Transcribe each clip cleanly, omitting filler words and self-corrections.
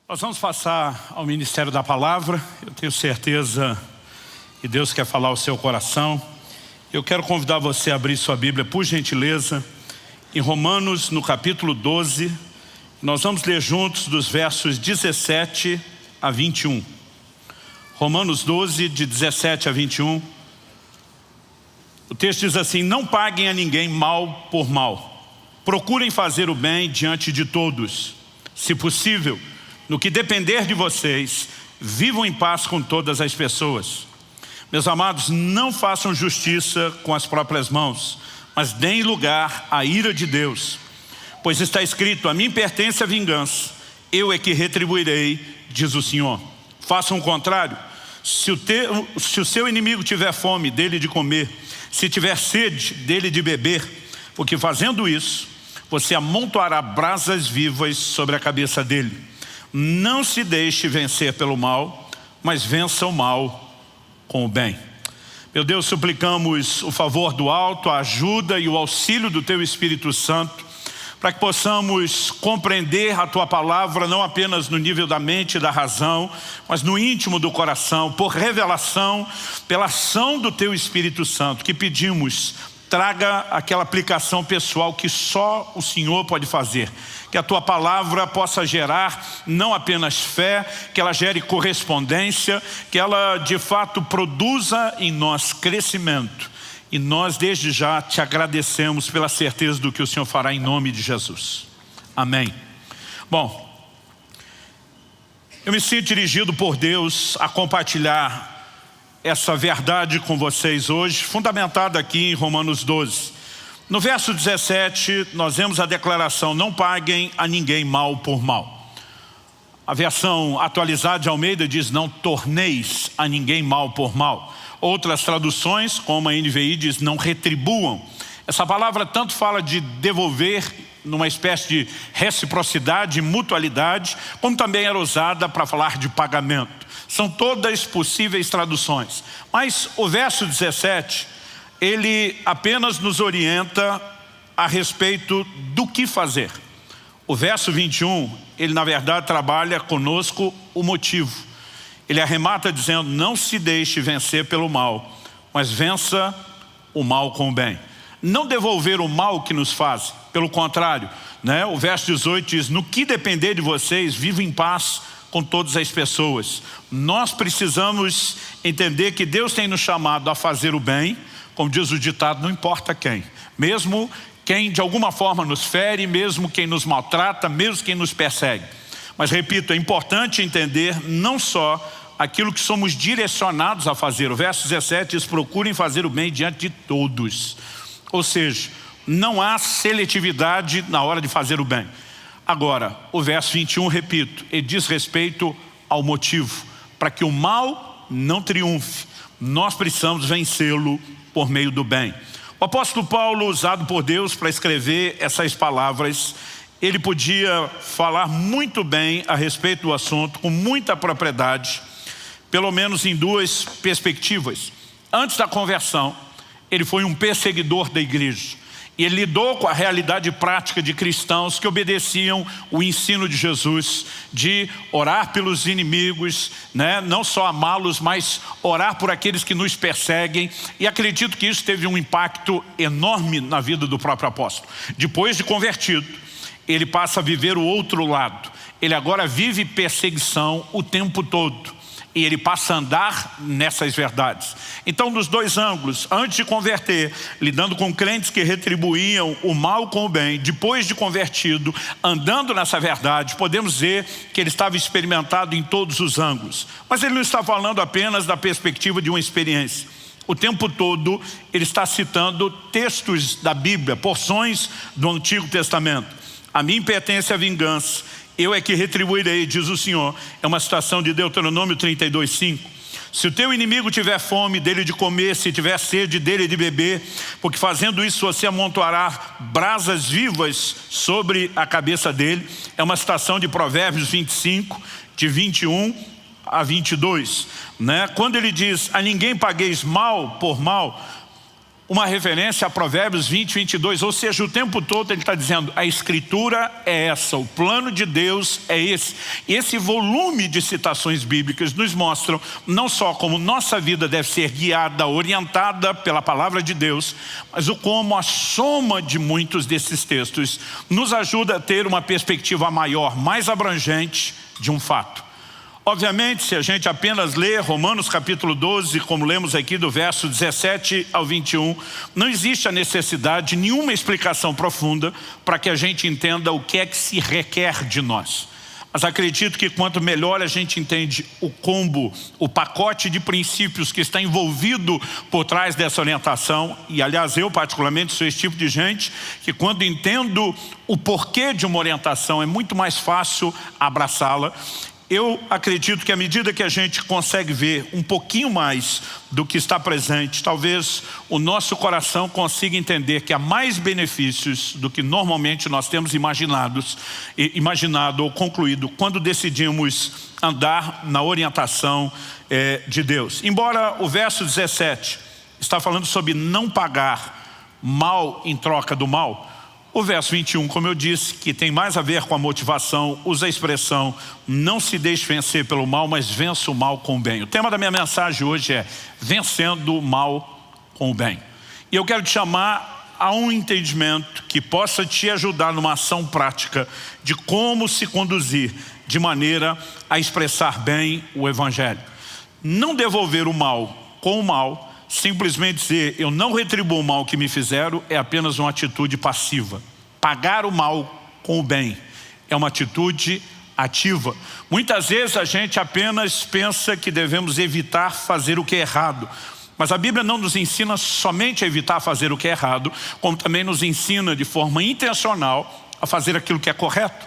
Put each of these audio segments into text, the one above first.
Nós vamos passar ao Ministério da Palavra. Eu tenho certeza que Deus quer falar ao seu coração. Eu quero convidar você a abrir sua Bíblia, por gentileza, em Romanos, no capítulo 12. Nós vamos ler juntos dos versos 17 a 21. Romanos 12, de 17 a 21. O texto diz assim: não paguem a ninguém mal por mal. Procurem fazer o bem diante de todos. Se possível, no que depender de vocês, vivam em paz com todas as pessoas. Meus amados, não façam justiça com as próprias mãos, mas deem lugar à ira de Deus. Pois está escrito: a mim pertence a vingança, eu é que retribuirei, diz o Senhor. Façam o contrário. Se o seu inimigo tiver fome, dele de comer. Se tiver sede, dele de beber. Porque fazendo isso, você amontoará brasas vivas sobre a cabeça dele. Não se deixe vencer pelo mal, mas vença o mal com o bem. Meu Deus, suplicamos o favor do alto, a ajuda e o auxílio do Teu Espírito Santo, para que possamos compreender a Tua palavra, não apenas no nível da mente e da razão, mas no íntimo do coração, por revelação, pela ação do Teu Espírito Santo, que pedimos, traga aquela aplicação pessoal que só o Senhor pode fazer. Que a Tua palavra possa gerar não apenas fé, que ela gere correspondência, que ela de fato produza em nós crescimento. E nós desde já te agradecemos pela certeza do que o Senhor fará em nome de Jesus. Amém. Bom, eu me sinto dirigido por Deus a compartilhar essa verdade com vocês hoje, fundamentada aqui em Romanos 12. No verso 17, nós vemos a declaração: não paguem a ninguém mal por mal. A versão atualizada de Almeida diz: não torneis a ninguém mal por mal. Outras traduções, como a NVI, diz: não retribuam. Essa palavra tanto fala de devolver, numa espécie de reciprocidade, mutualidade, como também era usada para falar de pagamento. São todas possíveis traduções. Mas o verso 17, ele apenas nos orienta a respeito do que fazer. O verso 21, ele na verdade trabalha conosco o motivo. Ele arremata dizendo: não se deixe vencer pelo mal, mas vença o mal com o bem. Não devolver o mal que nos faz, pelo contrário, né? O verso 18 diz: no que depender de vocês, vivam em paz com todas as pessoas. Nós precisamos entender que Deus tem nos chamado a fazer o bem, como diz o ditado, não importa quem. Mesmo quem de alguma forma nos fere, mesmo quem nos maltrata, mesmo quem nos persegue. Mas repito, é importante entender não só aquilo que somos direcionados a fazer. O verso 17 diz: procurem fazer o bem diante de todos. Ou seja, não há seletividade na hora de fazer o bem. Agora, o verso 21, repito, ele diz respeito ao motivo. Para que o mal não triunfe, nós precisamos vencê-lo por meio do bem. O apóstolo Paulo, usado por Deus para escrever essas palavras, ele podia falar muito bem a respeito do assunto, com muita propriedade, pelo menos em duas perspectivas. Antes da conversão, ele foi um perseguidor da igreja. E ele lidou com a realidade prática de cristãos que obedeciam o ensino de Jesus, de orar pelos inimigos, né? Não só amá-los, mas orar por aqueles que nos perseguem. E acredito que isso teve um impacto enorme na vida do próprio apóstolo. Depois de convertido, ele passa a viver o outro lado. Ele agora vive perseguição o tempo todo. E ele passa a andar nessas verdades. Então, dos dois ângulos, antes de converter, lidando com crentes que retribuíam o mal com o bem, depois de convertido, andando nessa verdade, podemos dizer que ele estava experimentado em todos os ângulos. Mas ele não está falando apenas da perspectiva de uma experiência. O tempo todo ele está citando textos da Bíblia, porções do Antigo Testamento. A mim pertence a vingança, eu é que retribuirei, diz o Senhor. É uma citação de Deuteronômio 32:5. Se o teu inimigo tiver fome, dele de comer, se tiver sede, dele de beber, porque fazendo isso você amontoará brasas vivas sobre a cabeça dele. É uma citação de Provérbios 25, de 21 a 22. Né? Quando ele diz: a ninguém pagueis mal por mal, uma referência a Provérbios 20, 22, ou seja, o tempo todo ele está dizendo, a Escritura é essa, o plano de Deus é esse. E esse volume de citações bíblicas nos mostram não só como nossa vida deve ser guiada, orientada pela palavra de Deus, mas o como a soma de muitos desses textos nos ajuda a ter uma perspectiva maior, mais abrangente de um fato. Obviamente, se a gente apenas lê Romanos capítulo 12, como lemos aqui do verso 17 ao 21, não existe a necessidade de nenhuma explicação profunda para que a gente entenda o que é que se requer de nós. Mas acredito que quanto melhor a gente entende o combo, o pacote de princípios que está envolvido por trás dessa orientação, e aliás eu particularmente sou esse tipo de gente, que quando entendo o porquê de uma orientação é muito mais fácil abraçá-la. Eu acredito que à medida que a gente consegue ver um pouquinho mais do que está presente, talvez o nosso coração consiga entender que há mais benefícios do que normalmente nós temos imaginado ou concluído quando decidimos andar na orientação de Deus. Embora o verso 17 está falando sobre não pagar mal em troca do mal, o verso 21, como eu disse, que tem mais a ver com a motivação, usa a expressão, não se deixe vencer pelo mal, mas vença o mal com o bem. O tema da minha mensagem hoje é vencendo o mal com o bem. E eu quero te chamar a um entendimento que possa te ajudar numa ação prática de como se conduzir de maneira a expressar bem o Evangelho. Não devolver o mal com o mal, simplesmente dizer, eu não retribuo o mal que me fizeram, é apenas uma atitude passiva. Pagar o mal com o bem é uma atitude ativa. Muitas vezes a gente apenas pensa que devemos evitar fazer o que é errado. Mas a Bíblia não nos ensina somente a evitar fazer o que é errado, como também nos ensina de forma intencional a fazer aquilo que é correto.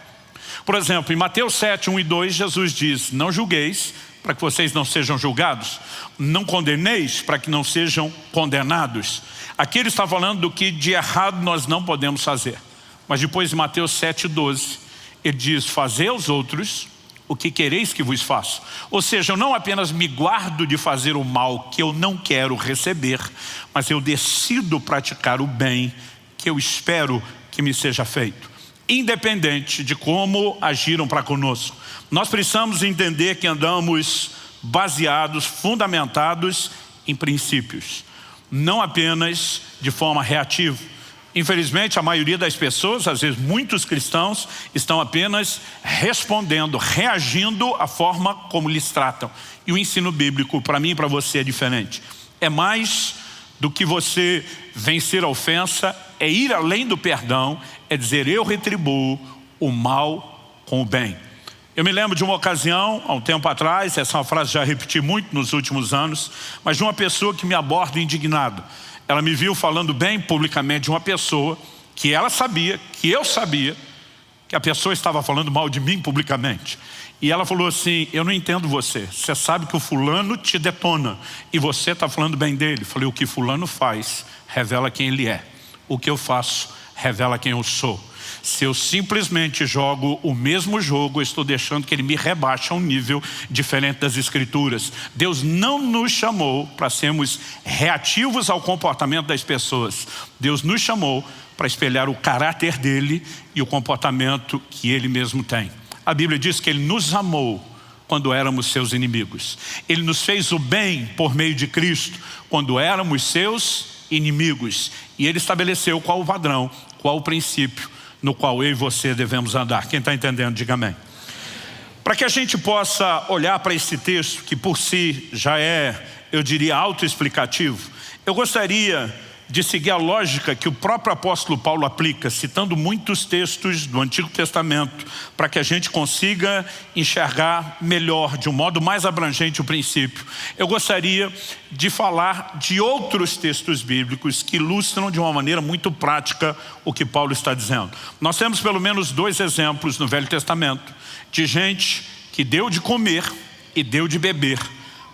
Por exemplo, em Mateus 7, 1 e 2, Jesus diz, não julgueis, para que vocês não sejam julgados. Não condeneis, para que não sejam condenados. Aqui ele está falando do que de errado nós não podemos fazer. Mas depois em Mateus 7,12, ele diz, fazei aos outros o que quereis que vos façam. Ou seja, eu não apenas me guardo de fazer o mal que eu não quero receber, mas eu decido praticar o bem que eu espero que me seja feito. Independente de como agiram para conosco. Nós precisamos entender que andamos baseados, fundamentados em princípios, não apenas de forma reativa. Infelizmente, a maioria das pessoas, às vezes muitos cristãos, estão apenas respondendo, reagindo à forma como lhes tratam. E o ensino bíblico, para mim e para você, é diferente. É mais do que você vencer a ofensa, é ir além do perdão, é dizer, eu retribuo o mal com o bem. Eu me lembro de uma ocasião, há um tempo atrás, essa é uma frase que já repeti muito nos últimos anos, mas de uma pessoa que me aborda indignado. Ela me viu falando bem publicamente de uma pessoa que ela sabia, que eu sabia, que a pessoa estava falando mal de mim publicamente. E ela falou assim, eu não entendo você. Você sabe que o fulano te detona e você está falando bem dele. Falei, o que fulano faz revela quem ele é. O que eu faço revela quem eu sou. Se eu simplesmente jogo o mesmo jogo, eu estou deixando que ele me rebaixe a um nível diferente das Escrituras. Deus não nos chamou para sermos reativos ao comportamento das pessoas. Deus nos chamou para espelhar o caráter dele e o comportamento que ele mesmo tem. A Bíblia diz que ele nos amou quando éramos seus inimigos. Ele nos fez o bem por meio de Cristo quando éramos seus inimigos. E ele estabeleceu qual o padrão, qual o princípio no qual eu e você devemos andar. Quem está entendendo, diga amém. Para que a gente possa olhar para esse texto, que por si já é, eu diria, autoexplicativo, eu gostaria de seguir a lógica que o próprio apóstolo Paulo aplica, citando muitos textos do Antigo Testamento, para que a gente consiga enxergar melhor, de um modo mais abrangente, o princípio. Eu gostaria de falar de outros textos bíblicos que ilustram de uma maneira muito prática o que Paulo está dizendo. Nós temos pelo menos 2 exemplos no Velho Testamento de gente que deu de comer e deu de beber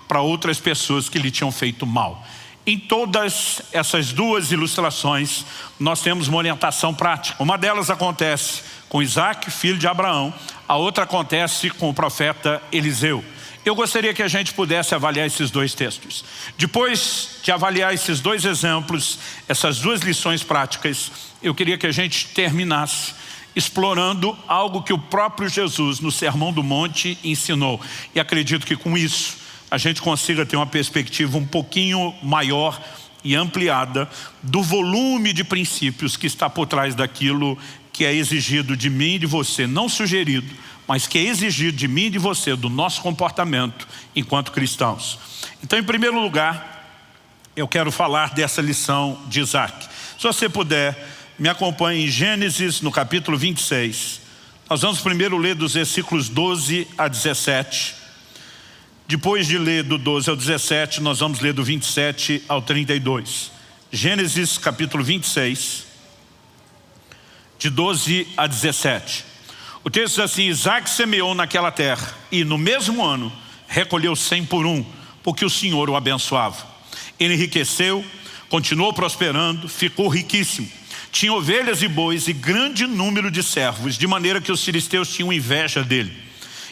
para outras pessoas que lhe tinham feito mal. Em todas essas 2 ilustrações, nós temos uma orientação prática. Uma delas acontece com Isaac, filho de Abraão. A outra acontece com o profeta Eliseu. Eu gostaria que a gente pudesse avaliar esses dois textos. Depois de avaliar esses dois exemplos, essas duas lições práticas, eu queria que a gente terminasse explorando algo que o próprio Jesus, no Sermão do Monte, ensinou. E acredito que com isso, a gente consiga ter uma perspectiva um pouquinho maior e ampliada do volume de princípios que está por trás daquilo que é exigido de mim e de você, não sugerido, mas que é exigido de mim e de você, do nosso comportamento enquanto cristãos. Então, em primeiro lugar, eu quero falar dessa lição de Isaac. Se você puder, me acompanhe em Gênesis, no capítulo 26. Nós vamos primeiro ler dos versículos 12 a 17. Depois de ler do 12 ao 17, nós vamos ler do 27 ao 32. Gênesis, capítulo 26, de 12 a 17. O texto diz assim: Isaac semeou naquela terra e no mesmo ano recolheu 100 por um, porque o Senhor o abençoava. Ele enriqueceu, continuou prosperando, ficou riquíssimo. Tinha ovelhas e bois e grande número de servos, de maneira que os filisteus tinham inveja dele.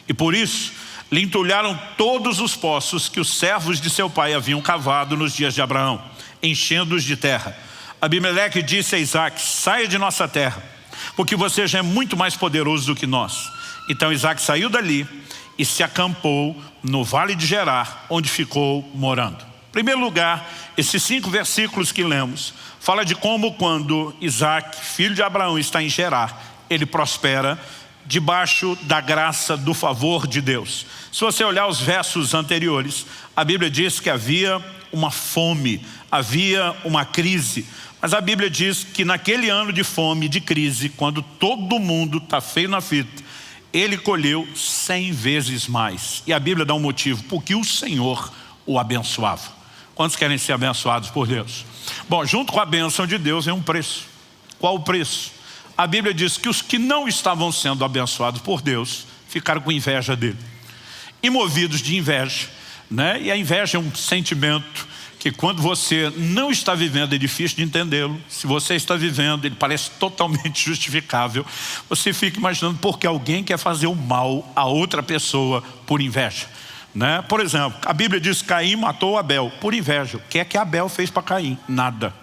E por isso lhe entulharam todos os poços que os servos de seu pai haviam cavado nos dias de Abraão, enchendo-os de terra. Abimeleque disse a Isaac: saia de nossa terra, porque você já é muito mais poderoso do que nós. Então Isaac saiu dali e se acampou no vale de Gerar, onde ficou morando. Em primeiro lugar, esses 5 versículos que lemos, fala de como quando Isaac, filho de Abraão, está em Gerar, ele prospera debaixo da graça, do favor de Deus. Se você olhar os versos anteriores, a Bíblia diz que havia uma fome, havia uma crise. Mas a Bíblia diz que naquele ano de fome, de crise, quando todo mundo está feio na fita, ele colheu 100 vezes mais. E a Bíblia dá um motivo: porque o Senhor o abençoava. Quantos querem ser abençoados por Deus? Bom, junto com a bênção de Deus vem um preço. Qual o preço? A Bíblia diz que os que não estavam sendo abençoados por Deus ficaram com inveja dele. E movidos de inveja, né? E a inveja é um sentimento que quando você não está vivendo é difícil de entendê-lo. Se você está vivendo, ele parece totalmente justificável. Você fica imaginando por que alguém quer fazer o mal a outra pessoa por inveja, né? Por exemplo, a Bíblia diz que Caim matou Abel por inveja. O que é que Abel fez para Caim? Nada.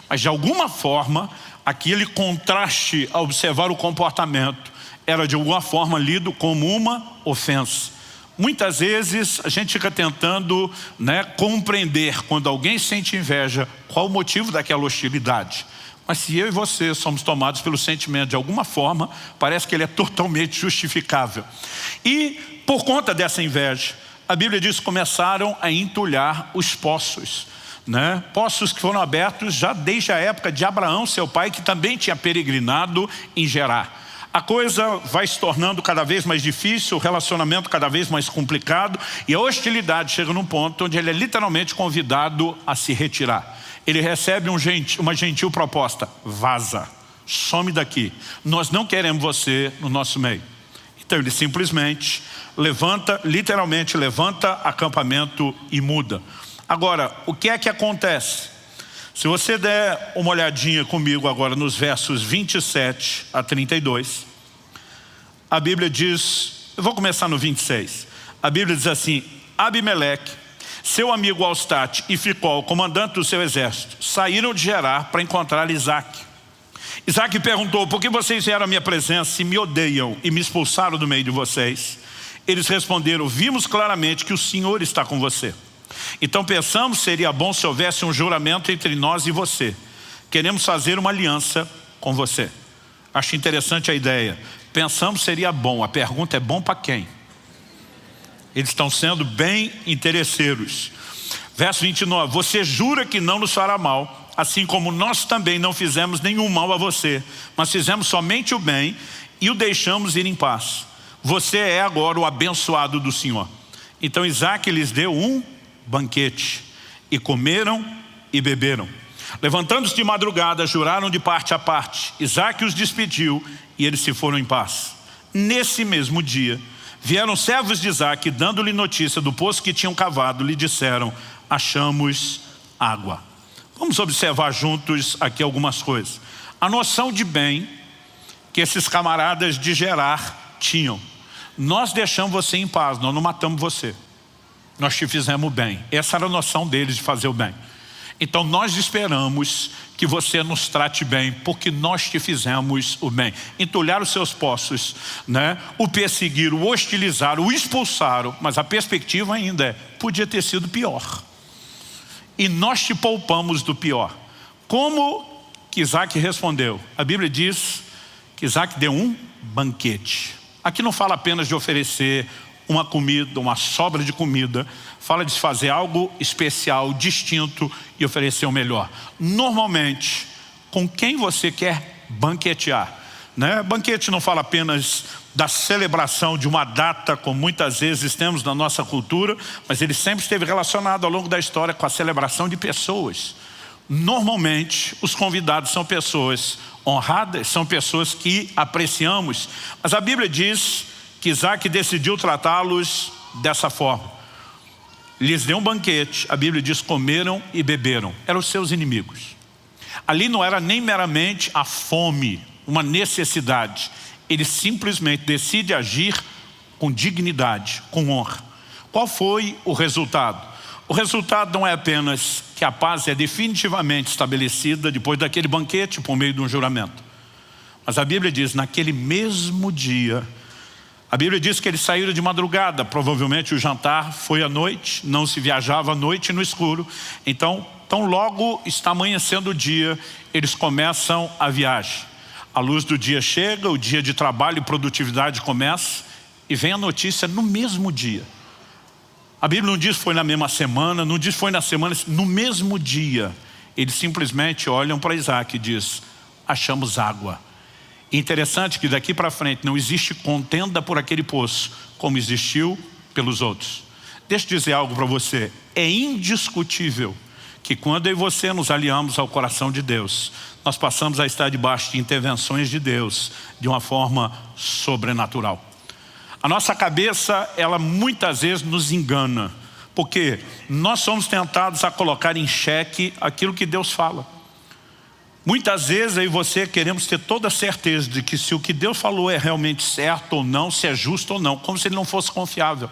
Mas de alguma forma, aquele contraste a observar o comportamento era de alguma forma lido como uma ofensa. Muitas vezes a gente fica tentando, né, compreender quando alguém sente inveja, qual o motivo daquela hostilidade. Mas se eu e você somos tomados pelo sentimento de alguma forma, parece que ele é totalmente justificável. E por conta dessa inveja, a Bíblia diz que começaram a entulhar os poços, né? Poços que foram abertos já desde a época de Abraão, seu pai, que também tinha peregrinado em Gerar. A coisa vai se tornando cada vez mais difícil, o relacionamento cada vez mais complicado, e a hostilidade chega num ponto onde ele é literalmente convidado a se retirar. Ele recebe uma gentil proposta: vaza, some daqui, nós não queremos você no nosso meio. Então ele simplesmente levanta, literalmente levanta acampamento e muda. Agora, o que é que acontece? Se você der uma olhadinha comigo agora nos versos 27 a 32, a Bíblia diz, eu vou começar no 26, a Bíblia diz assim: Abimeleque, seu amigo Alstate e Ficol, comandante do seu exército, saíram de Gerar para encontrar Isaac. Isaac perguntou: por que vocês vieram à minha presença e me odeiam e me expulsaram do meio de vocês? Eles responderam: vimos claramente que o Senhor está com você. Então pensamos que seria bom se houvesse um juramento entre nós e você. Queremos fazer uma aliança com você. Acho interessante a ideia. Pensamos que seria bom. A pergunta é: bom para quem? Eles estão sendo bem interesseiros. Verso 29. Você jura que não nos fará mal, assim como nós também não fizemos nenhum mal a você, mas fizemos somente o bem e o deixamos ir em paz. Você é agora o abençoado do Senhor. Então Isaac lhes deu um banquete, e comeram e beberam. Levantando-se de madrugada, juraram de parte a parte. Isaac os despediu e eles se foram em paz. Nesse mesmo dia, vieram servos de Isaac, dando-lhe notícia do poço que tinham cavado, lhe disseram: achamos água. Vamos observar juntos aqui algumas coisas. A noção de bem que esses camaradas de Gerar tinham: nós deixamos você em paz, nós não matamos você. nós te fizemos o bem. Essa era a noção deles de fazer o bem. Então nós esperamos que você nos trate bem, porque nós te fizemos o bem. Entulhar os seus poços, né? O perseguiram, o hostilizaram, o expulsaram, mas a perspectiva ainda é, podia ter sido pior. E nós te poupamos do pior. Como que Isaac respondeu? A Bíblia diz que Isaac deu um banquete. Aqui não fala apenas de oferecer uma comida, uma sobra de comida. Fala de fazer algo especial, distinto e oferecer o melhor. Normalmente, com quem você quer banquetear, né? Banquete não fala apenas da celebração de uma data, como muitas vezes temos na nossa cultura, mas ele sempre esteve relacionado ao longo da história com a celebração de pessoas. Normalmente, os convidados são pessoas honradas, são pessoas que apreciamos. Mas a Bíblia diz que Isaac decidiu tratá-los dessa forma. Lhes deu um banquete, a Bíblia diz, comeram e beberam. Eram os seus inimigos. Ali não era nem meramente a fome, uma necessidade. Ele simplesmente decide agir com dignidade, com honra. Qual foi o resultado? O resultado não é apenas que a paz é definitivamente estabelecida depois daquele banquete por meio de um juramento. Mas a Bíblia diz, naquele mesmo dia, a Bíblia diz que eles saíram de madrugada, provavelmente o jantar foi à noite, não se viajava à noite no escuro. Então logo está amanhecendo o dia, eles começam a viagem. A luz do dia chega, o dia de trabalho e produtividade começa e vem a notícia no mesmo dia. A Bíblia não diz foi na mesma semana, não diz foi na semana, no mesmo dia. Eles simplesmente olham para Isaac e diz, achamos água. Interessante que daqui para frente não existe contenda por aquele poço, como existiu pelos outros. Deixa eu dizer algo para você. É indiscutível que quando eu e você nos aliamos ao coração de Deus, nós passamos a estar debaixo de intervenções de Deus de uma forma sobrenatural. A nossa cabeça, ela muitas vezes nos engana, porque nós somos tentados a colocar em xeque aquilo que Deus fala. Muitas vezes eu e você queremos ter toda a certeza de que se o que Deus falou é realmente certo ou não, se é justo ou não, como se ele não fosse confiável.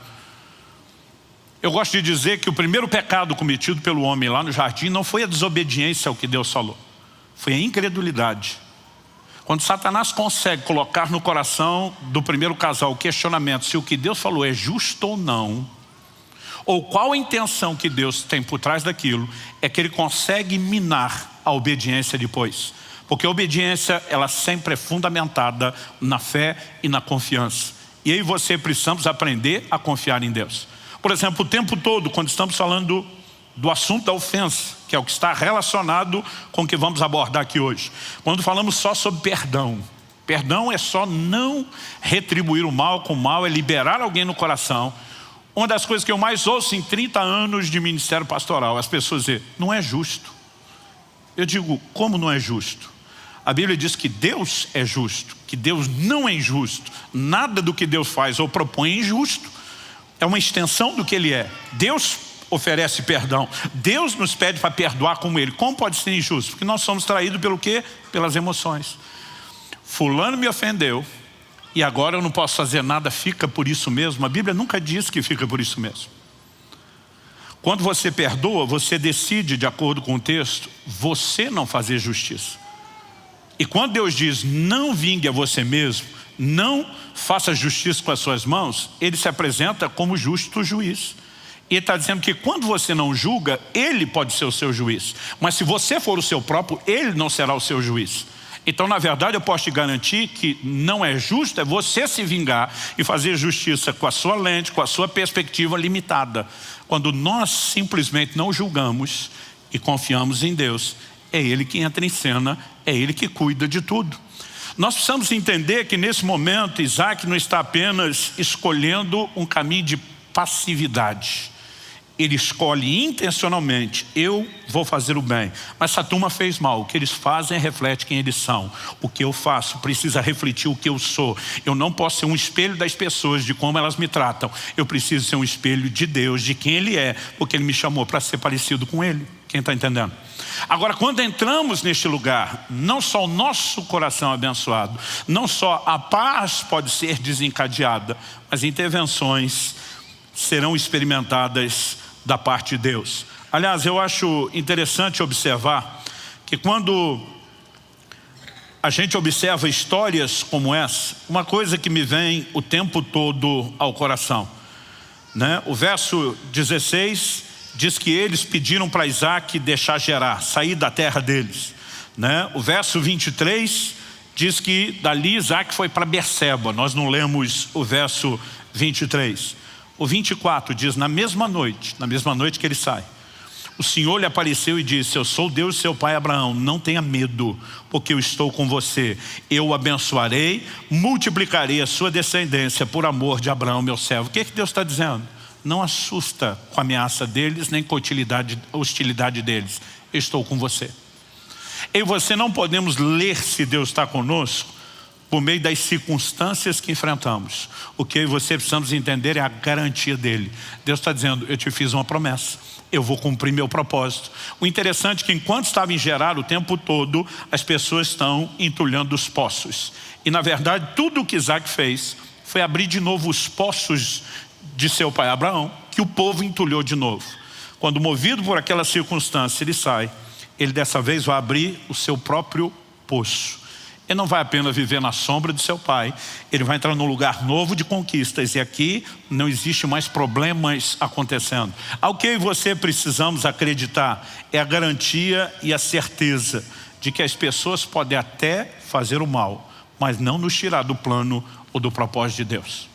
Eu gosto de dizer que o primeiro pecado cometido pelo homem lá no jardim não foi a desobediência ao que Deus falou, foi a incredulidade. Quando Satanás consegue colocar no coração do primeiro casal o questionamento se o que Deus falou é justo ou não, ou qual a intenção que Deus tem por trás daquilo, é que ele consegue minar a obediência depois. Porque a obediência, ela sempre é fundamentada na fé e na confiança. E aí você precisamos aprender a confiar em Deus. Por exemplo, o tempo todo, quando estamos falando do assunto da ofensa, que é o que está relacionado com o que vamos abordar aqui hoje. Quando falamos só sobre perdão. Perdão é só não retribuir o mal com o mal, é liberar alguém no coração. Uma das coisas que eu mais ouço em 30 anos de ministério pastoral, as pessoas dizem, não é justo. Eu digo, como não é justo? A Bíblia diz que Deus é justo, que Deus não é injusto. Nada do que Deus faz ou propõe é injusto. É uma extensão do que Ele é. Deus oferece perdão. Deus nos pede para perdoar como Ele. Como pode ser injusto? Porque nós somos traídos pelo quê? Pelas emoções. Fulano me ofendeu e agora eu não posso fazer nada, fica por isso mesmo. A Bíblia nunca diz que fica por isso mesmo. Quando você perdoa, você decide, de acordo com o texto, você não fazer justiça. E quando Deus diz, não vingue a você mesmo, não faça justiça com as suas mãos, Ele se apresenta como justo juiz. E Ele está dizendo que quando você não julga, Ele pode ser o seu juiz. Mas se você for o seu próprio, Ele não será o seu juiz. Então, na verdade, eu posso te garantir que não é justo, é você se vingar e fazer justiça com a sua lente, com a sua perspectiva limitada. Quando nós simplesmente não julgamos e confiamos em Deus, é Ele que entra em cena, é Ele que cuida de tudo. Nós precisamos entender que nesse momento Isaac não está apenas escolhendo um caminho de passividade. Ele escolhe intencionalmente, eu vou fazer o bem. Mas essa turma fez mal, o que eles fazem reflete quem eles são. O que eu faço precisa refletir o que eu sou. Eu não posso ser um espelho das pessoas, de como elas me tratam. Eu preciso ser um espelho de Deus, de quem Ele é, porque Ele me chamou para ser parecido com Ele. Quem está entendendo? Agora, quando entramos neste lugar, não só o nosso coração é abençoado, não só a paz pode ser desencadeada, mas intervenções serão experimentadas da parte de Deus. Aliás, eu acho interessante observar que quando a gente observa histórias como essa, uma coisa que me vem o tempo todo ao coração, né? O verso 16 diz que eles pediram para Isaac deixar Gerar, sair da terra deles, né? O verso 23 diz que dali Isaac foi para Berseba. Nós não lemos o verso 23. O 24 diz, na mesma noite que ele sai, o Senhor lhe apareceu e disse: eu sou o Deus de seu pai Abraão, não tenha medo, porque eu estou com você. Eu o abençoarei, multiplicarei a sua descendência por amor de Abraão, meu servo. O que Deus está dizendo? Não assusta com a ameaça deles, nem com a hostilidade deles. Eu estou com você. Eu e você não podemos ler se Deus está conosco por meio das circunstâncias que enfrentamos. O que eu e você precisamos entender é a garantia dele. Deus está dizendo: eu te fiz uma promessa, eu vou cumprir meu propósito. O interessante é que enquanto estava em Gerar o tempo todo, as pessoas estão entulhando os poços. E na verdade tudo o que Isaac fez foi abrir de novo os poços de seu pai Abraão, que o povo entulhou de novo. Quando movido por aquela circunstância ele sai, ele dessa vez vai abrir o seu próprio poço. Ele não vai apenas viver na sombra de seu pai, ele vai entrar num lugar novo de conquistas. E aqui não existe mais problemas acontecendo. Ao que eu e você precisamos acreditar é a garantia e a certeza de que as pessoas podem até fazer o mal, mas não nos tirar do plano ou do propósito de Deus.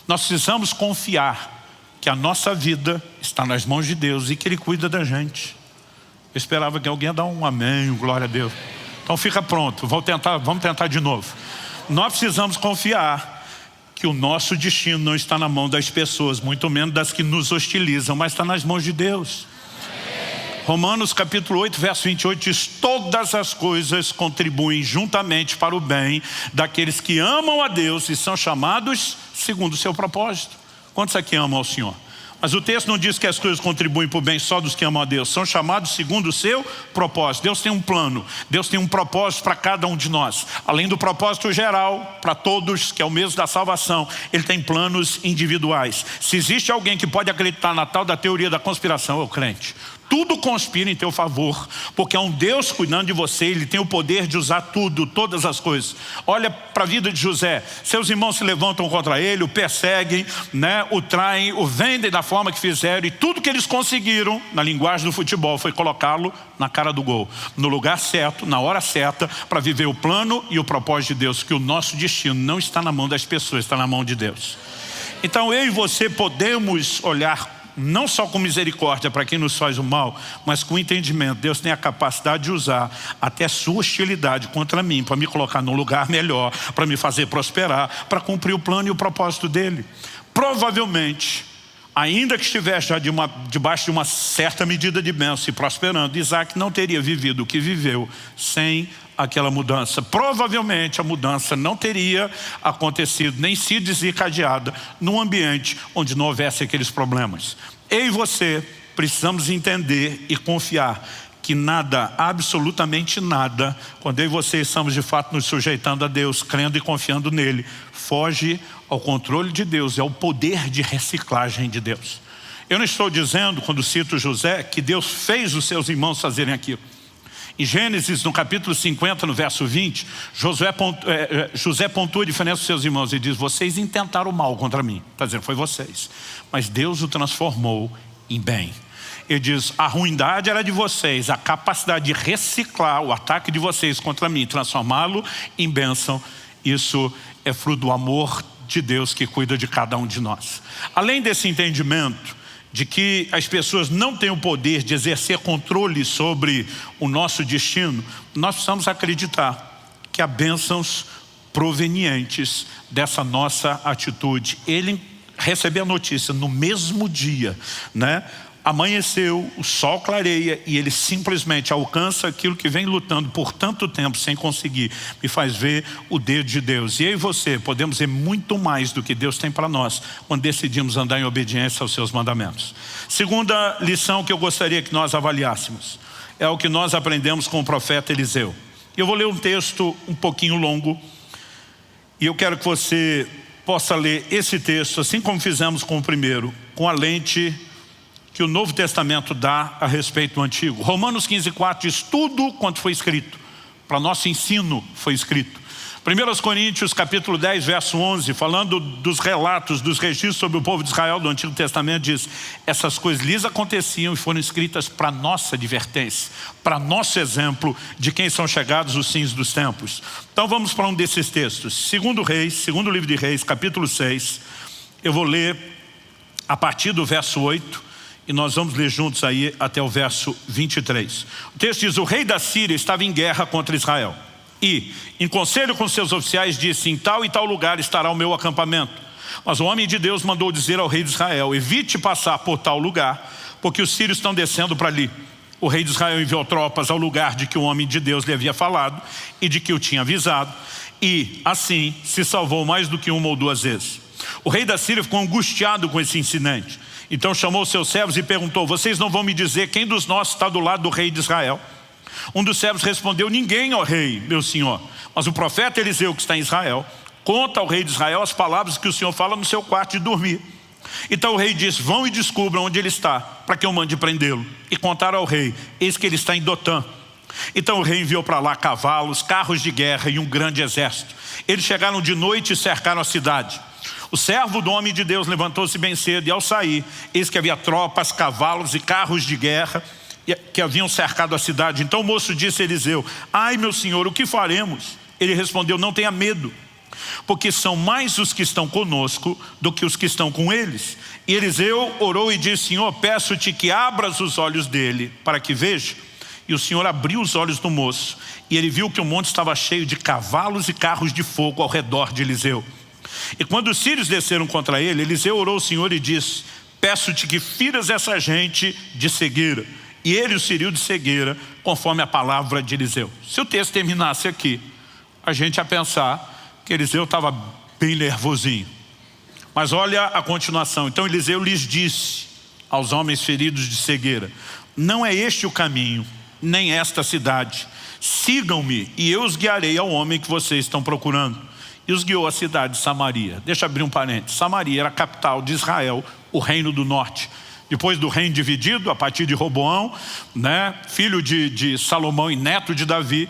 Nós precisamos confiar que a nossa vida está nas mãos de Deus e que Ele cuida da gente. Eu esperava que alguém ia dar um amém, glória a Deus. Então fica pronto, vamos tentar de novo. Nós precisamos confiar que o nosso destino não está na mão das pessoas, muito menos das que nos hostilizam, mas está nas mãos de Deus. Romanos capítulo 8, verso 28 diz: todas as coisas contribuem juntamente para o bem daqueles que amam a Deus e são chamados segundo o seu propósito. Quantos aqui amam ao Senhor? Mas o texto não diz que as coisas contribuem para o bem só dos que amam a Deus. São chamados segundo o seu propósito. Deus tem um plano, Deus tem um propósito para cada um de nós. Além do propósito geral, para todos, que é o mesmo da salvação, Ele tem planos individuais. Se existe alguém que pode acreditar na tal da teoria da conspiração, é o crente. Tudo conspira em teu favor, porque há um Deus cuidando de você. Ele tem o poder de usar tudo, todas as coisas. Olha para a vida de José. Seus irmãos se levantam contra ele, o perseguem, né, o traem, o vendem da forma que fizeram. E tudo que eles conseguiram, na linguagem do futebol, foi colocá-lo na cara do gol, no lugar certo, na hora certa, para viver o plano e o propósito de Deus. Que o nosso destino não está na mão das pessoas, está na mão de Deus. Então eu e você podemos olhar não só com misericórdia para quem nos faz o mal, mas com entendimento. Deus tem a capacidade de usar até sua hostilidade contra mim, para me colocar num lugar melhor, para me fazer prosperar, para cumprir o plano e o propósito dele. Provavelmente, ainda que estivesse já debaixo de uma certa medida de bênção e prosperando, Isaac não teria vivido o que viveu sem aquela mudança. Provavelmente a mudança não teria acontecido, nem sido desencadeada num ambiente onde não houvesse aqueles problemas. Eu e você precisamos entender e confiar que nada, absolutamente nada, quando eu e você estamos de fato nos sujeitando a Deus, crendo e confiando nele, foge ao controle de Deus, é o poder de reciclagem de Deus. Eu não estou dizendo, quando cito José, que Deus fez os seus irmãos fazerem aquilo. Em Gênesis, no capítulo 50, no verso 20, José pontua a diferença dos seus irmãos e diz: vocês intentaram o mal contra mim. Está dizendo, foi vocês. Mas Deus o transformou em bem. Ele diz, a ruindade era de vocês, a capacidade de reciclar o ataque de vocês contra mim, transformá-lo em bênção. Isso é fruto do amor de Deus que cuida de cada um de nós. Além desse entendimento de que as pessoas não têm o poder de exercer controle sobre o nosso destino, nós precisamos acreditar que há bênçãos provenientes dessa nossa atitude. Ele recebeu a notícia no mesmo dia, né? Amanheceu, o sol clareia e ele simplesmente alcança aquilo que vem lutando por tanto tempo sem conseguir. Me faz ver o dedo de Deus. E eu e você podemos ver muito mais do que Deus tem para nós quando decidimos andar em obediência aos seus mandamentos. Segunda lição que eu gostaria que nós avaliássemos é o que nós aprendemos com o profeta Eliseu. Eu vou ler um texto um pouquinho longo e eu quero que você possa ler esse texto, assim como fizemos com o primeiro, com a lente que o Novo Testamento dá a respeito do Antigo. Romanos 15:4 diz: tudo quanto foi escrito, para nosso ensino foi escrito. 1 Coríntios capítulo 10, verso 11, falando dos relatos, dos registros sobre o povo de Israel do Antigo Testamento, diz: essas coisas lhes aconteciam e foram escritas para nossa advertência, para nosso exemplo de quem são chegados os fins dos tempos. Então vamos para um desses textos. Segundo livro de Reis, capítulo 6, eu vou ler a partir do verso 8, e nós vamos ler juntos aí até o verso 23. O texto diz: o rei da Síria estava em guerra contra Israel. E, em conselho com seus oficiais, disse: em tal e tal lugar estará o meu acampamento. Mas o homem de Deus mandou dizer ao rei de Israel: evite passar por tal lugar, porque os sírios estão descendo para ali. O rei de Israel enviou tropas ao lugar de que o homem de Deus lhe havia falado e de que o tinha avisado, e assim se salvou mais do que uma ou duas vezes. O rei da Síria ficou angustiado com esse incidente. Então chamou seus servos e perguntou: vocês não vão me dizer quem dos nossos está do lado do rei de Israel? Um dos servos respondeu: ninguém, ó rei, meu senhor. Mas o profeta Eliseu, que está em Israel, conta ao rei de Israel as palavras que o senhor fala no seu quarto de dormir. Então o rei disse: vão e descubram onde ele está, para que eu mande prendê-lo. E contaram ao rei: eis que ele está em Dotã. Então o rei enviou para lá cavalos, carros de guerra e um grande exército. Eles chegaram de noite e cercaram a cidade. O servo do homem de Deus levantou-se bem cedo e, ao sair, eis que havia tropas, cavalos e carros de guerra que haviam cercado a cidade. Então o moço disse a Eliseu: ai, meu senhor, o que faremos? Ele respondeu: não tenha medo, porque são mais os que estão conosco do que os que estão com eles. E Eliseu orou e disse: Senhor, peço-te que abras os olhos dele para que veja. E o Senhor abriu os olhos do moço, e ele viu que o monte estava cheio de cavalos e carros de fogo ao redor de Eliseu. E quando os sírios desceram contra ele, Eliseu orou ao Senhor e disse: peço-te que firas essa gente de cegueira. E ele os feriu de cegueira, conforme a palavra de Eliseu. Se o texto terminasse aqui, a gente ia pensar que Eliseu estava bem nervosinho. Mas olha a continuação. Então Eliseu lhes disse aos homens feridos de cegueira: não é este o caminho, nem esta cidade. Sigam-me e eu os guiarei ao homem que vocês estão procurando. E os guiou à cidade de Samaria. Deixa eu abrir um parênteses. Samaria era a capital de Israel, o reino do norte. Depois do reino dividido, a partir de Roboão, filho de Salomão e neto de Davi,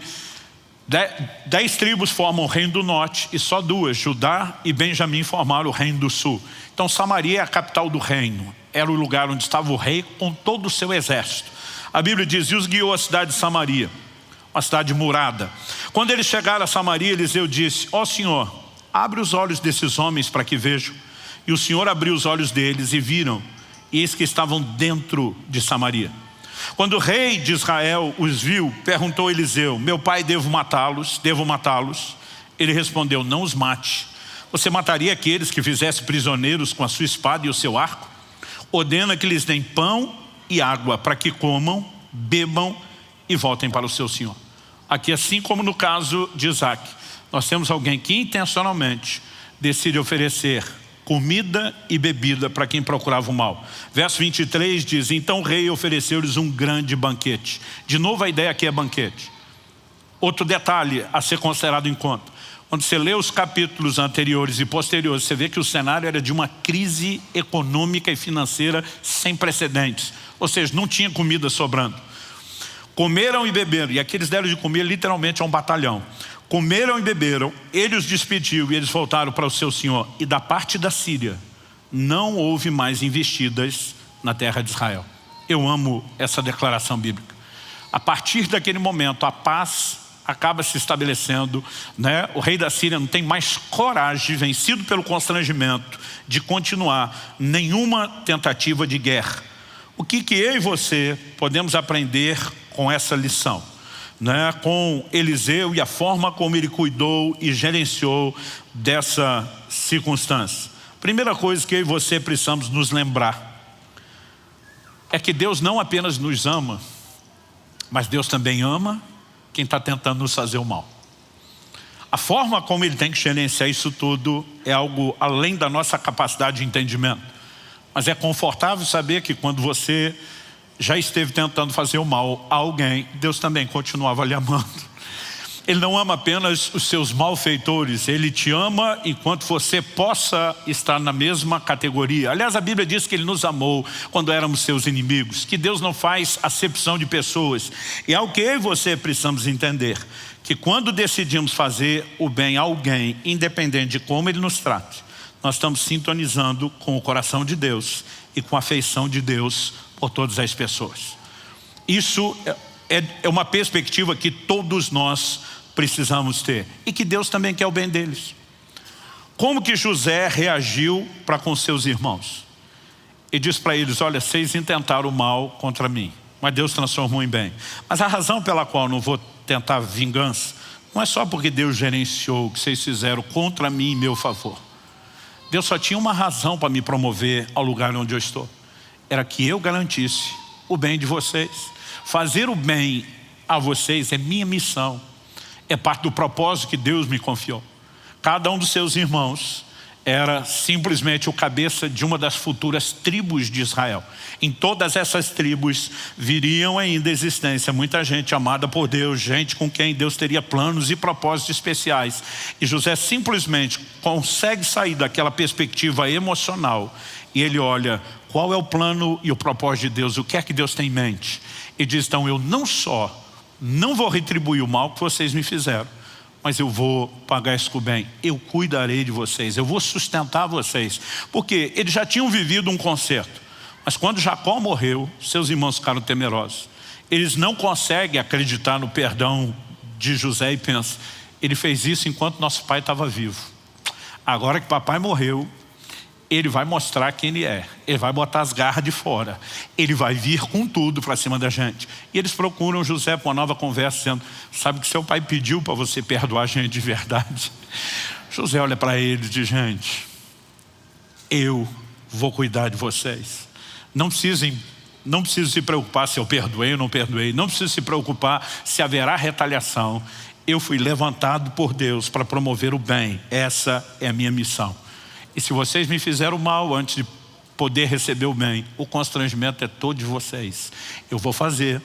10 tribos formam o reino do norte e só 2, Judá e Benjamim, formaram o reino do sul. Então Samaria é a capital do reino. Era o lugar onde estava o rei com todo o seu exército. A Bíblia diz: e os guiou à cidade de Samaria, uma cidade murada. Quando eles chegaram a Samaria, Eliseu disse: ó Senhor, abre os olhos desses homens para que vejam. E o Senhor abriu os olhos deles e viram, e eis que estavam dentro de Samaria. Quando o rei de Israel os viu, perguntou a Eliseu: meu pai, devo matá-los? Ele respondeu: não os mate. Você mataria aqueles que fizesse prisioneiros com a sua espada e o seu arco? Ordena que lhes deem pão e água para que comam, bebam e voltem para o seu senhor. Aqui, assim como no caso de Isaac, nós temos alguém que intencionalmente decide oferecer comida e bebida para quem procurava o mal. Verso 23 diz: então o rei ofereceu-lhes um grande banquete. De novo a ideia aqui é banquete. Outro detalhe a ser considerado em conta: quando você lê os capítulos anteriores e posteriores, você vê que o cenário era de uma crise econômica e financeira sem precedentes. Ou seja, não tinha comida sobrando. Comeram e beberam, e aqui eles deram de comer literalmente a um batalhão. Comeram e beberam, ele os despediu e eles voltaram para o seu senhor. E da parte da Síria, não houve mais investidas na terra de Israel. Eu amo essa declaração bíblica. A partir daquele momento, a paz acaba se estabelecendo, O rei da Síria não tem mais coragem, vencido pelo constrangimento, de continuar nenhuma tentativa de guerra. O que eu e você podemos aprender com essa lição? Com Eliseu e a forma como ele cuidou e gerenciou dessa circunstância. Primeira coisa que eu e você precisamos nos lembrar é que Deus não apenas nos ama, mas Deus também ama quem está tentando nos fazer o mal. A forma como ele tem que gerenciar isso tudo é algo além da nossa capacidade de entendimento. Mas é confortável saber que quando você já esteve tentando fazer o mal a alguém, Deus também continuava lhe amando. Ele não ama apenas os seus malfeitores, Ele te ama enquanto você possa estar na mesma categoria. Aliás, a Bíblia diz que Ele nos amou quando éramos seus inimigos, que Deus não faz acepção de pessoas. E é o que eu e você precisamos entender, que quando decidimos fazer o bem a alguém, independente de como ele nos trate, nós estamos sintonizando com o coração de Deus e com a afeição de Deus por todas as pessoas. Isso é uma perspectiva que todos nós precisamos ter e que Deus também quer o bem deles. Como que José reagiu para com seus irmãos? Ele diz para eles: olha, vocês intentaram o mal contra mim, mas Deus transformou em bem. Mas a razão pela qual eu não vou tentar vingança não é só porque Deus gerenciou o que vocês fizeram contra mim em meu favor. Deus só tinha uma razão para me promover ao lugar onde eu estou. Era que eu garantisse o bem de vocês. Fazer o bem a vocês é minha missão. É parte do propósito que Deus me confiou. Cada um dos seus irmãos era simplesmente o cabeça de uma das futuras tribos de Israel. Em todas essas tribos viriam ainda à existência muita gente amada por Deus, gente com quem Deus teria planos e propósitos especiais. E José simplesmente consegue sair daquela perspectiva emocional e ele olha qual é o plano e o propósito de Deus, o que é que Deus tem em mente. E diz: então eu não só não vou retribuir o mal que vocês me fizeram, mas eu vou pagar isso com o bem. Eu cuidarei de vocês, eu vou sustentar vocês. Porque eles já tinham vivido um concerto, mas quando Jacó morreu, seus irmãos ficaram temerosos. Eles não conseguem acreditar no perdão de José e pensam: ele fez isso enquanto nosso pai estava vivo. Agora que papai morreu, ele vai mostrar quem ele é. Ele vai botar as garras de fora. Ele vai vir com tudo para cima da gente. E eles procuram José para uma nova conversa, dizendo: sabe que seu pai pediu para você perdoar a gente de verdade? José olha para eles e diz: gente, eu vou cuidar de vocês. Não preciso se preocupar se eu perdoei ou não perdoei. Não preciso se preocupar se haverá retaliação. Eu fui levantado por Deus para promover o bem. Essa é a minha missão. E se vocês me fizeram mal antes de poder receber o bem, o constrangimento é todo de vocês. Eu vou fazer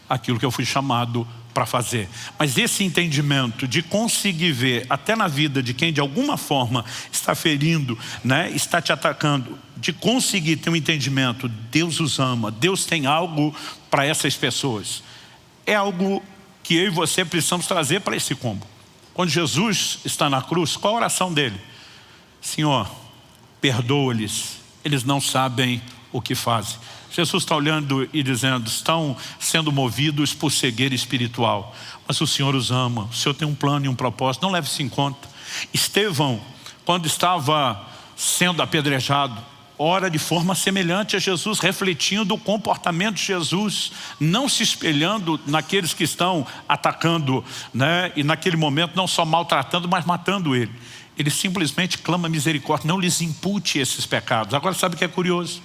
aquilo que eu fui chamado para fazer. Mas esse entendimento de conseguir ver até na vida de quem de alguma forma está ferindo, né, está te atacando, de conseguir ter um entendimento: Deus os ama, Deus tem algo para essas pessoas. É algo que eu e você precisamos trazer para esse combo. Quando Jesus está na cruz, qual a oração dele? Senhor, perdoa-lhes, eles não sabem o que fazem. Jesus está olhando e dizendo: estão sendo movidos por cegueira espiritual, mas o Senhor os ama, o Senhor tem um plano e um propósito, não leve isso em conta. Estevão, quando estava sendo apedrejado, ora de forma semelhante a Jesus, refletindo o comportamento de Jesus, não se espelhando naqueles que estão atacando, né? E naquele momento não só maltratando, mas matando ele. Ele simplesmente clama misericórdia: não lhes impute esses pecados. Agora, sabe o que é curioso?